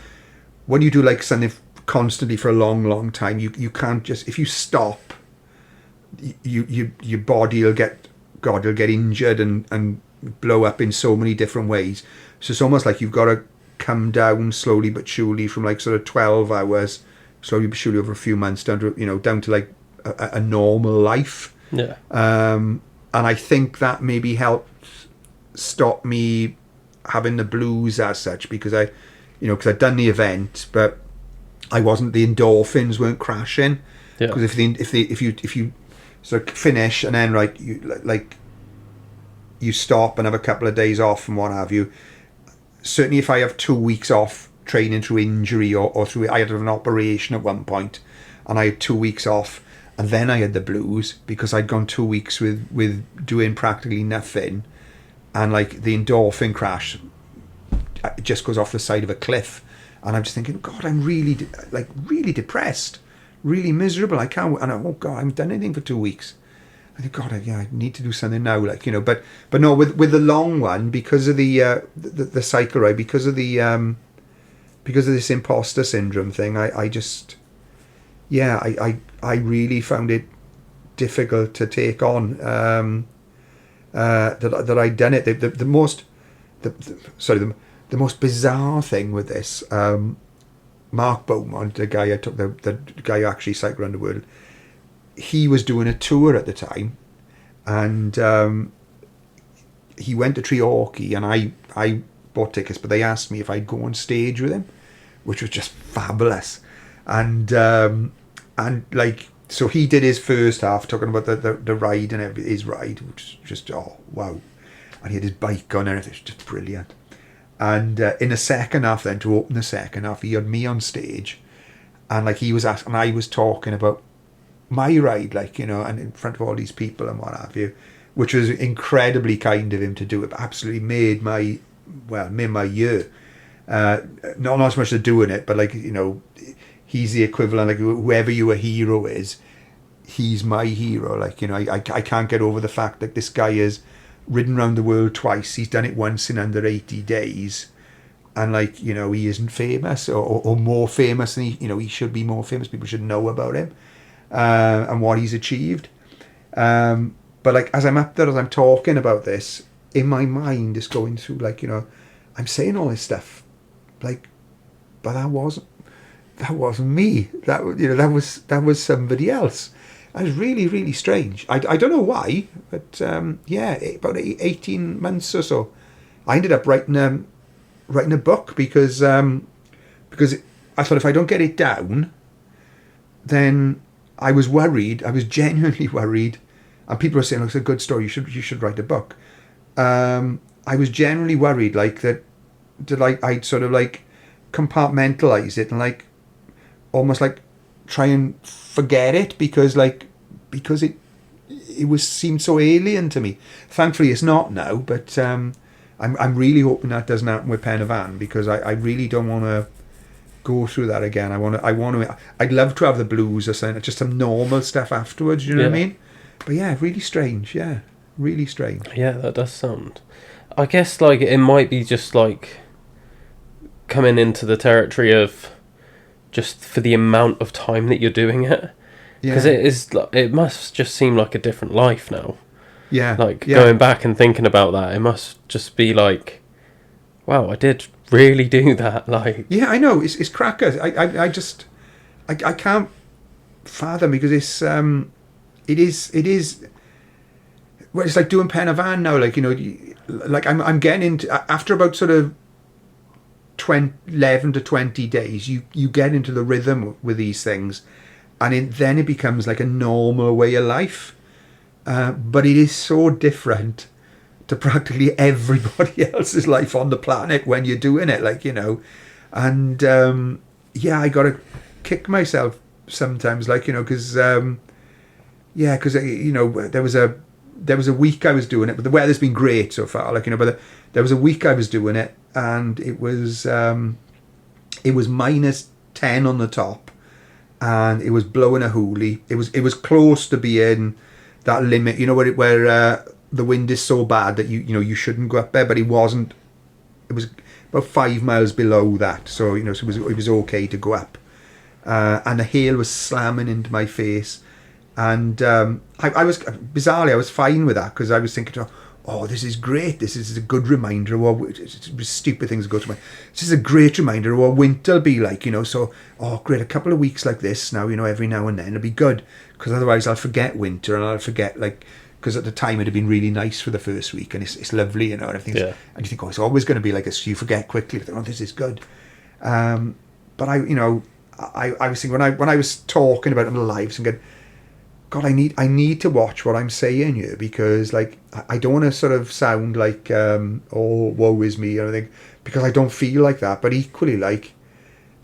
when you do like something constantly for a long time, you can't just, if you stop, your body will get injured and blow up in so many different ways. So it's almost like you've got to come down slowly but surely from like sort of 12 hours, slowly but surely over a few months down to like a normal life. Yeah. And I think that maybe helped stop me having the blues as such, because because I'd done the event, but the endorphins weren't crashing. Yeah. Because if you sort of finish and then you stop and have a couple of days off and what have you. Certainly, if I have 2 weeks off training through injury or through, I had an operation at one point, and I had 2 weeks off, and then I had the blues because I'd gone 2 weeks with doing practically nothing, and like the endorphin crash, it just goes off the side of a cliff. And I'm just thinking, God, I'm really depressed, really miserable. I can't, and oh God, I haven't done anything for 2 weeks. I think, God, I need to do something now, But no, with the long one, because of the cycle ride, because of this imposter syndrome thing, I really found it difficult to take on. That I'd done it. The most bizarre thing with this, Mark Beaumont, the guy I took, the guy who actually cycled around the world, he was doing a tour at the time, and he went to Treorchy, and I bought tickets, but they asked me if I'd go on stage with him, which was just fabulous, and like, so he did his first half talking about the ride and his ride, which was just, oh wow, and he had his bike on and everything. It was just brilliant. And in the second half, then, to open the second half, he had me on stage, and like he was asking, and I was talking about my ride, and in front of all these people and what have you, which was incredibly kind of him to do. It absolutely made my year. Not so much to doing it, but he's the equivalent, like whoever your hero is, he's my hero. I can't get over the fact that this guy has ridden around the world twice. He's done it once in under 80 days, and he isn't famous or more famous than he should be more famous. People should know about him and what he's achieved. But as I'm up there, as I'm talking about this, in my mind it's going through I'm saying all this stuff, but that wasn't me. That was somebody else. It was really, really strange. I don't know why, but about 18 months or so, I ended up writing a book because I thought if I don't get it down, then I was worried. I was genuinely worried, and people were saying, "It's a good story. You should write a book." I was genuinely worried, that I'd sort of compartmentalize it and almost try and forget it because it seemed so alien to me. Thankfully it's not now, but I'm really hoping that doesn't happen with Pen y Fan, because I really don't want to go through that again. I'd love to have the blues or something, just some normal stuff afterwards, you know what I mean? But yeah, really strange. Yeah, really strange. Yeah, that does sound, I guess it might be just coming into the territory of just for the amount of time that you're doing it, because it must just seem like a different life now. Going back and thinking about that, it must just be wow, I did really do that. Yeah, I know, it's crackers. I can't fathom, because it is well, it's like doing Pen y Fan now, I'm getting into, after about sort of 11 to 20 days, you get into the rhythm with these things, and then it becomes like a normal way of life, but it is so different to practically everybody else's life on the planet when you're doing it, like, you know. And I got to kick myself sometimes, like, you know, because you know, there was a week I was doing it, but the weather's been great so far, like, you know, but there was a week I was doing it, and it was -10 on the top, and it was blowing a hoolie. It was close to being that limit, you know, where the wind is so bad that you know you shouldn't go up there, but it wasn't. It was about 5 miles below that, so you know, so it was okay to go up. And the hail was slamming into my face, and I was fine with that, because I was thinking, oh, this is great. This is a good reminder of what stupid things go to my. This is a great reminder of what winter will be like, you know. So, oh, great, a couple of weeks like this now, you know, every now and then it'll be good, because otherwise I'll forget winter, and I'll forget, like, because at the time it had been really nice for the first week, and it's lovely, you know, and everything. Yeah. And you think, oh, it's always going to be like this. You forget quickly. Oh, this is good. But I was thinking when I was talking about it in the lives and going, God, I need to watch what I'm saying here, because, like, I don't want to sort of sound like oh, woe is me or anything, because I don't feel like that. But equally, like,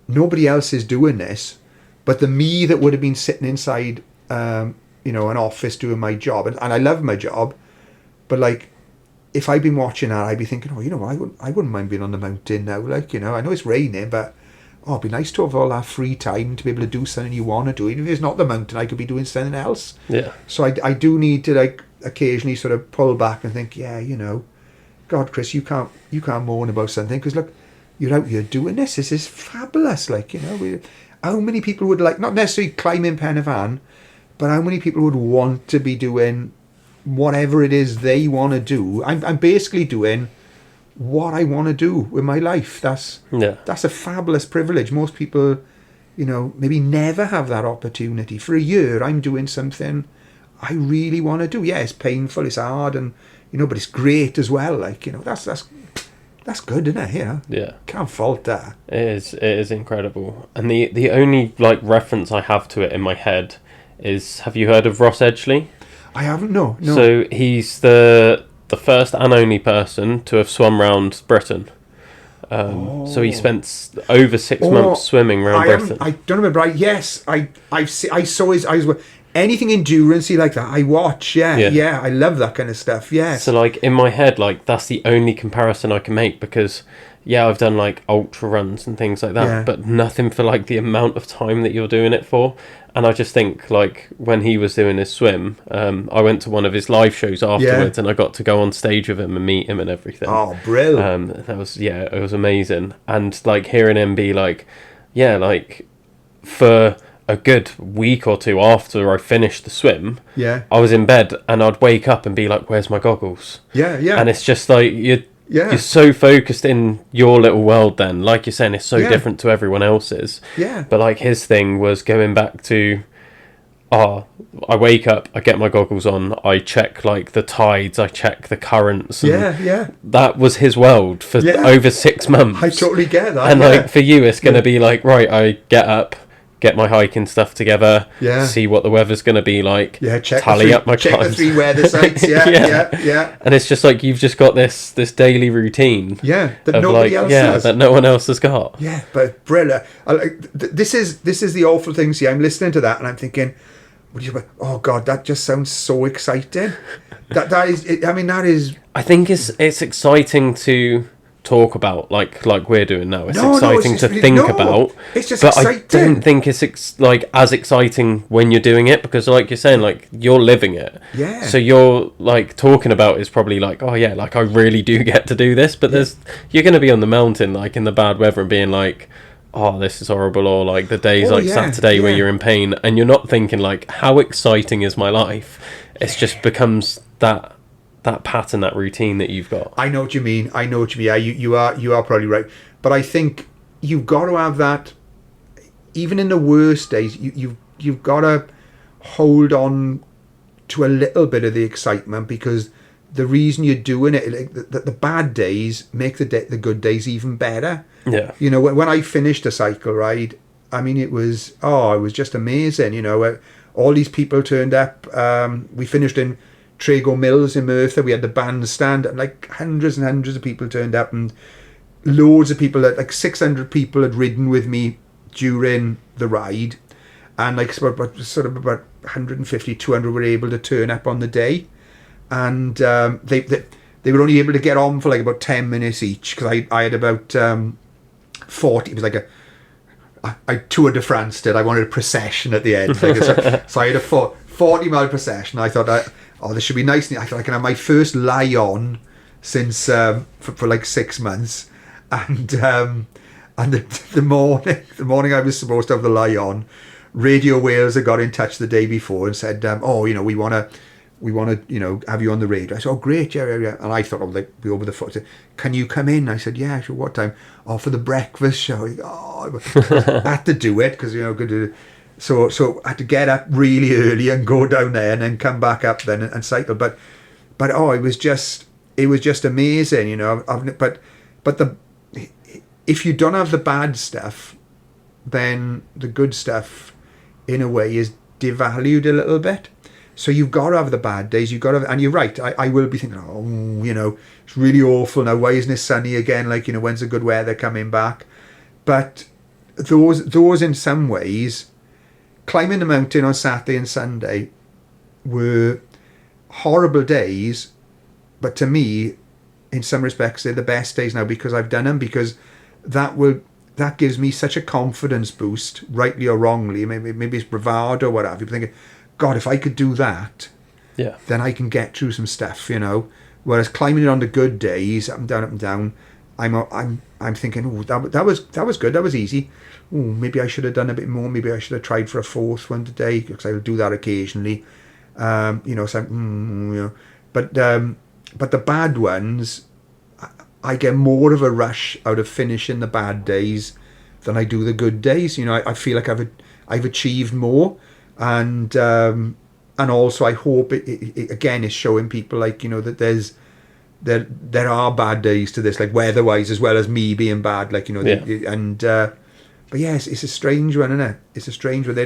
nobody else is doing this, but the me that would have been sitting inside you know, an office doing my job, and I love my job, but, like, if I'd been watching that, I'd be thinking, oh, you know, I wouldn't mind being on the mountain now, like, you know, I know it's raining, but oh, it'd be nice to have all that free time to be able to do something you want to do. Even if it's not the mountain, I could be doing something else. Yeah. So I do need to, like, occasionally sort of pull back and think, yeah, you know, God, Chris, you can't moan about something, because look, you're out here doing this. This is fabulous. Like, you know, how many people would, like, not necessarily climbing Penavan, but how many people would want to be doing whatever it is they want to do? I'm basically doing what I want to do with my life. That's a fabulous privilege. Most people, you know, maybe never have that opportunity. For a year, I'm doing something I really want to do. Yeah, it's painful, it's hard, and, you know, but it's great as well. Like, you know, that's good, isn't it? You know, yeah, can't fault that. It is incredible. And the only, like, reference I have to it in my head is, have you heard of Ross Edgley? I haven't. No. So he's the first and only person to have swum round Britain. So he spent over 6 months swimming around Britain. I don't remember. Yes, I saw his. Anything endurance-y like that, I watch. Yeah, I love that kind of stuff. Yeah. So, like, in my head, like, that's the only comparison I can make, because, yeah, I've done, like, ultra runs and things like that, but nothing for, like, the amount of time that you're doing it for. And I just think, like, when he was doing his swim, I went to one of his live shows afterwards, and I got to go on stage with him and meet him and everything. Oh, brilliant. That was, it was amazing. And, like, hearing him be like, yeah, like, for a good week or two after I finished the swim, I was in bed and I'd wake up and be like, where's my goggles? Yeah. And it's just like, you're so focused in your little world then. Like you're saying, it's so different to everyone else's. Yeah. But, like, his thing was going back to, I wake up, I get my goggles on, I check, like, the tides, I check the currents. And that was his world for over 6 months. I totally get that. And, like, for you, it's going to be like, right, I get up, get my hiking stuff together, see what the weather's going to be like, tally up my check climbs. the 3 weather sites, yeah. And it's just like, you've just got this daily routine. Yeah, that nobody else has. That no one else has got. Yeah, but brilliant. This is the awful thing. See, I'm listening to that and I'm thinking, oh God, that just sounds so exciting. that is, I mean, that is... I think it's exciting to talk about, like we're doing now. It's exciting to think about. It's just but exciting. I don't think it's like as exciting when you're doing it, because, like you're saying, like, you're living it. Yeah. So you're, like, talking about is probably like, oh yeah, like, I really do get to do this. But you're going to be on the mountain, like, in the bad weather and being like, oh, this is horrible, or, like, the days Saturday where you're in pain, and you're not thinking, like, how exciting is my life? It's just becomes that pattern, that routine that you've got. I know what you mean. Yeah, you are probably right. But I think you've got to have that, even in the worst days. You've got to hold on to a little bit of the excitement, because the reason you're doing it, like, the bad days make the good days even better. Yeah. You know, when I finished a cycle ride, I mean, it was just amazing. You know, all these people turned up. We finished in Trago Mills in Merthyr, we had the bandstand, and like hundreds and hundreds of people turned up, and loads of people, like 600 people had ridden with me during the ride, and like about 150, 200 were able to turn up on the day, and they were only able to get on for like about 10 minutes each, because I had about 40, it was like I Tour de France did. I wanted a procession at the end. So I had a 40-mile procession. I thought, this should be nice. I thought I can have my first lie-on since for like 6 months. And the morning I was supposed to have the lie-on, Radio Wales had got in touch the day before and said, we want to, have you on the radio. I said, oh, great, yeah. And I thought, like, be over the phone. Said, can you come in? I said, yeah, sure. What time? Oh, for the breakfast show. I had to do it because, so I had to get up really early and go down there and then come back up then and cycle. But it was just amazing, But if you don't have the bad stuff, then the good stuff, in a way, is devalued a little bit. So you've got to have the bad days. You've got to, and you're right. I will be thinking, it's really awful now. Why isn't it sunny again? Like, when's the good weather coming back? But those in some ways, climbing the mountain on Saturday and Sunday were horrible days. But to me, in some respects, they're the best days now because I've done them. Because that gives me such a confidence boost, rightly or wrongly. Maybe it's bravado or whatever. You're thinking, God, if I could do that, then I can get through some stuff, Whereas climbing it on the good days, up and down, I'm thinking, that was good, that was easy. Oh, maybe I should have done a bit more. Maybe I should have tried for a fourth one today, because I'll do that occasionally. But the bad ones, I get more of a rush out of finishing the bad days than I do the good days. I feel like I've achieved more. And also I hope it again is showing people that there are bad days to this, like weather-wise as well as me being bad, but yes, it's a strange one, isn't it? It's a strange one.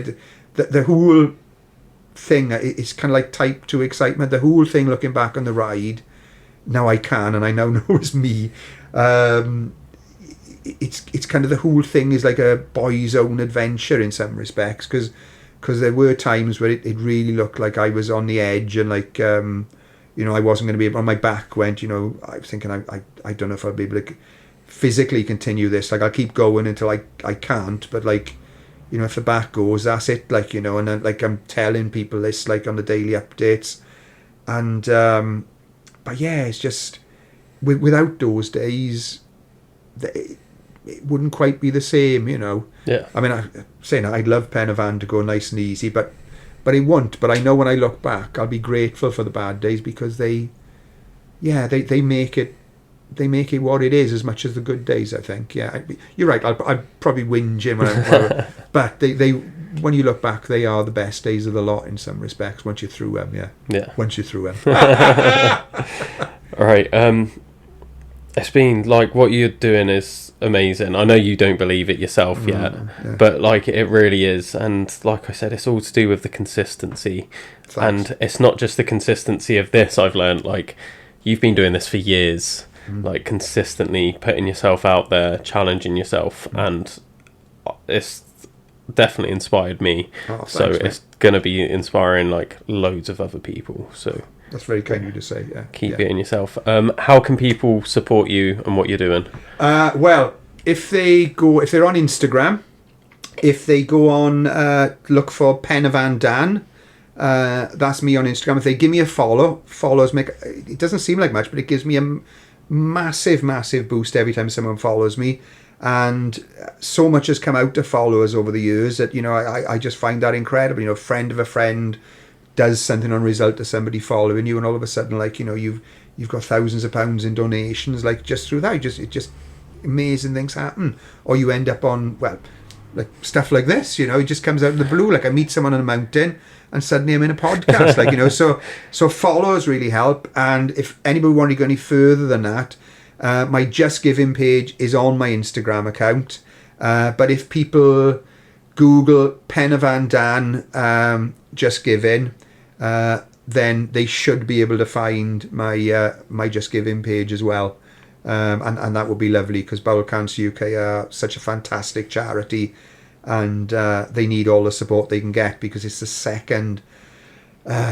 The whole thing, it's kind of like type 2 excitement. The whole thing, looking back on the ride, now I can, and I now know it's me. It's kind of, the whole thing is like a boy's own adventure in some respects, because there were times where it really looked like I was on the edge, and I wasn't going to be able, on my back went, I was thinking, I don't know if I'll be able to physically continue this. Like, I'll keep going until I can't, but if the back goes, that's it, and then, I'm telling people this, on the daily updates. And, but yeah, it's just, without those days, it wouldn't quite be the same, Yeah. I mean, I'm saying I'd love Pen y Fan to go nice and easy, but it won't. But I know when I look back, I'll be grateful for the bad days, because they make it what it is, as much as the good days, I think. Yeah, you're right. I'd probably whinge in but they when you look back, they are the best days of the lot in some respects. Once you're through them, yeah. Once you're through them. All right. It's been what you're doing is amazing. I know you don't believe it yourself yet, but it really is. And like I said, it's all to do with the consistency. Thanks. And it's not just the consistency of this. I've learned, you've been doing this for years, consistently putting yourself out there, challenging yourself, and it's definitely inspired me. Thanks, it's going to be inspiring loads of other people. So that's very kind of you to say. Yeah. Keep it in yourself. How can people support you and what you're doing? Well, if they're on Instagram, if they go on, look for Pen y Fan Dan, that's me on Instagram. If they give me a follows make, it doesn't seem like much, but it gives me a massive boost every time someone follows me. And so much has come out of followers over the years that, I just find that incredible. Friend of a friend does something on result of somebody following you, and all of a sudden, you've got thousands of pounds in donations, just through that. It just amazing things happen. Or you end up on, stuff like this, it just comes out of the blue. I meet someone on a mountain and suddenly I'm in a podcast, so follows really help. And if anybody want to go any further than that, my Just Giving page is on my Instagram account. But if people Google Pen y Fan Dan, Just Giving, then they should be able to find my Just Giving page as well. And that would be lovely, because Bowel Cancer UK are such a fantastic charity, and they need all the support they can get, because it's the second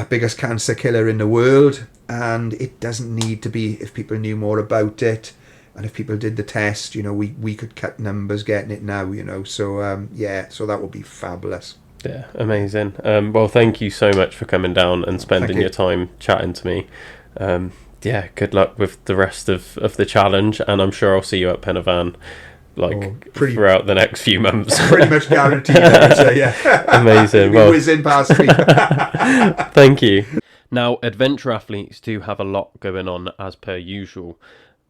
biggest cancer killer in the world, and it doesn't need to be. If people knew more about it, and if people did the test, we could cut numbers getting it now, so so that would be fabulous. Yeah, amazing. Well, thank you so much for coming down and spending your time chatting to me. Good luck with the rest of the challenge, and I'm sure I'll see you at Penavan throughout the next few months. Pretty much guaranteed, I would say, yeah. Amazing. Well, whizzing past me. Thank you. Now, adventure athletes do have a lot going on as per usual.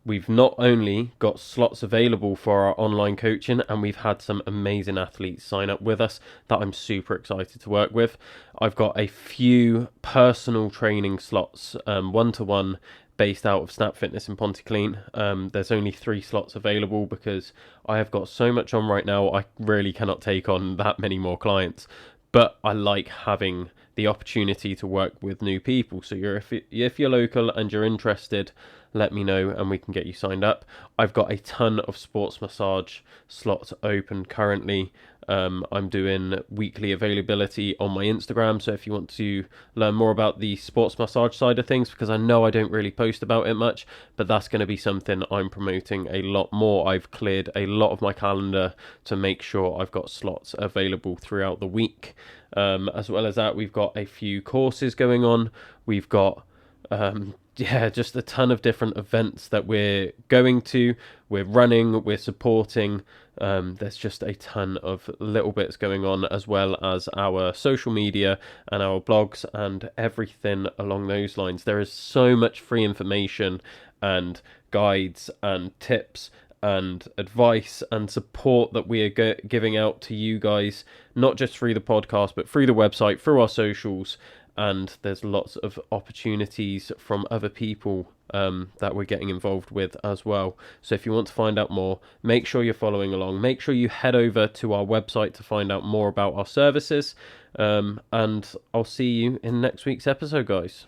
We've not only got slots available for our online coaching, and we've had some amazing athletes sign up with us that I'm super excited to work with. I've got a few personal training slots, one-to-one, based out of Snap Fitness in Pontyclean. There's only 3 slots available because I have got so much on right now. I really cannot take on that many more clients, but I like having the opportunity to work with new people. So if you're local and you're interested, let me know and we can get you signed up. I've got a ton of sports massage slots open currently. I'm doing weekly availability on my Instagram, so if you want to learn more about the sports massage side of things, because I know I don't really post about it much, but that's going to be something I'm promoting a lot more. I've cleared a lot of my calendar to make sure I've got slots available throughout the week. As well as that, we've got a few courses going on. We've got just a ton of different events that we're going to, we're running, we're supporting. There's just a ton of little bits going on, as well as our social media and our blogs and everything along those lines. There is so much free information and guides and tips and advice and support that we are giving out to you guys, not just through the podcast, but through the website, through our socials. And there's lots of opportunities from other people that we're getting involved with as well. So if you want to find out more, make sure you're following along. Make sure you head over to our website to find out more about our services. And I'll see you in next week's episode, guys.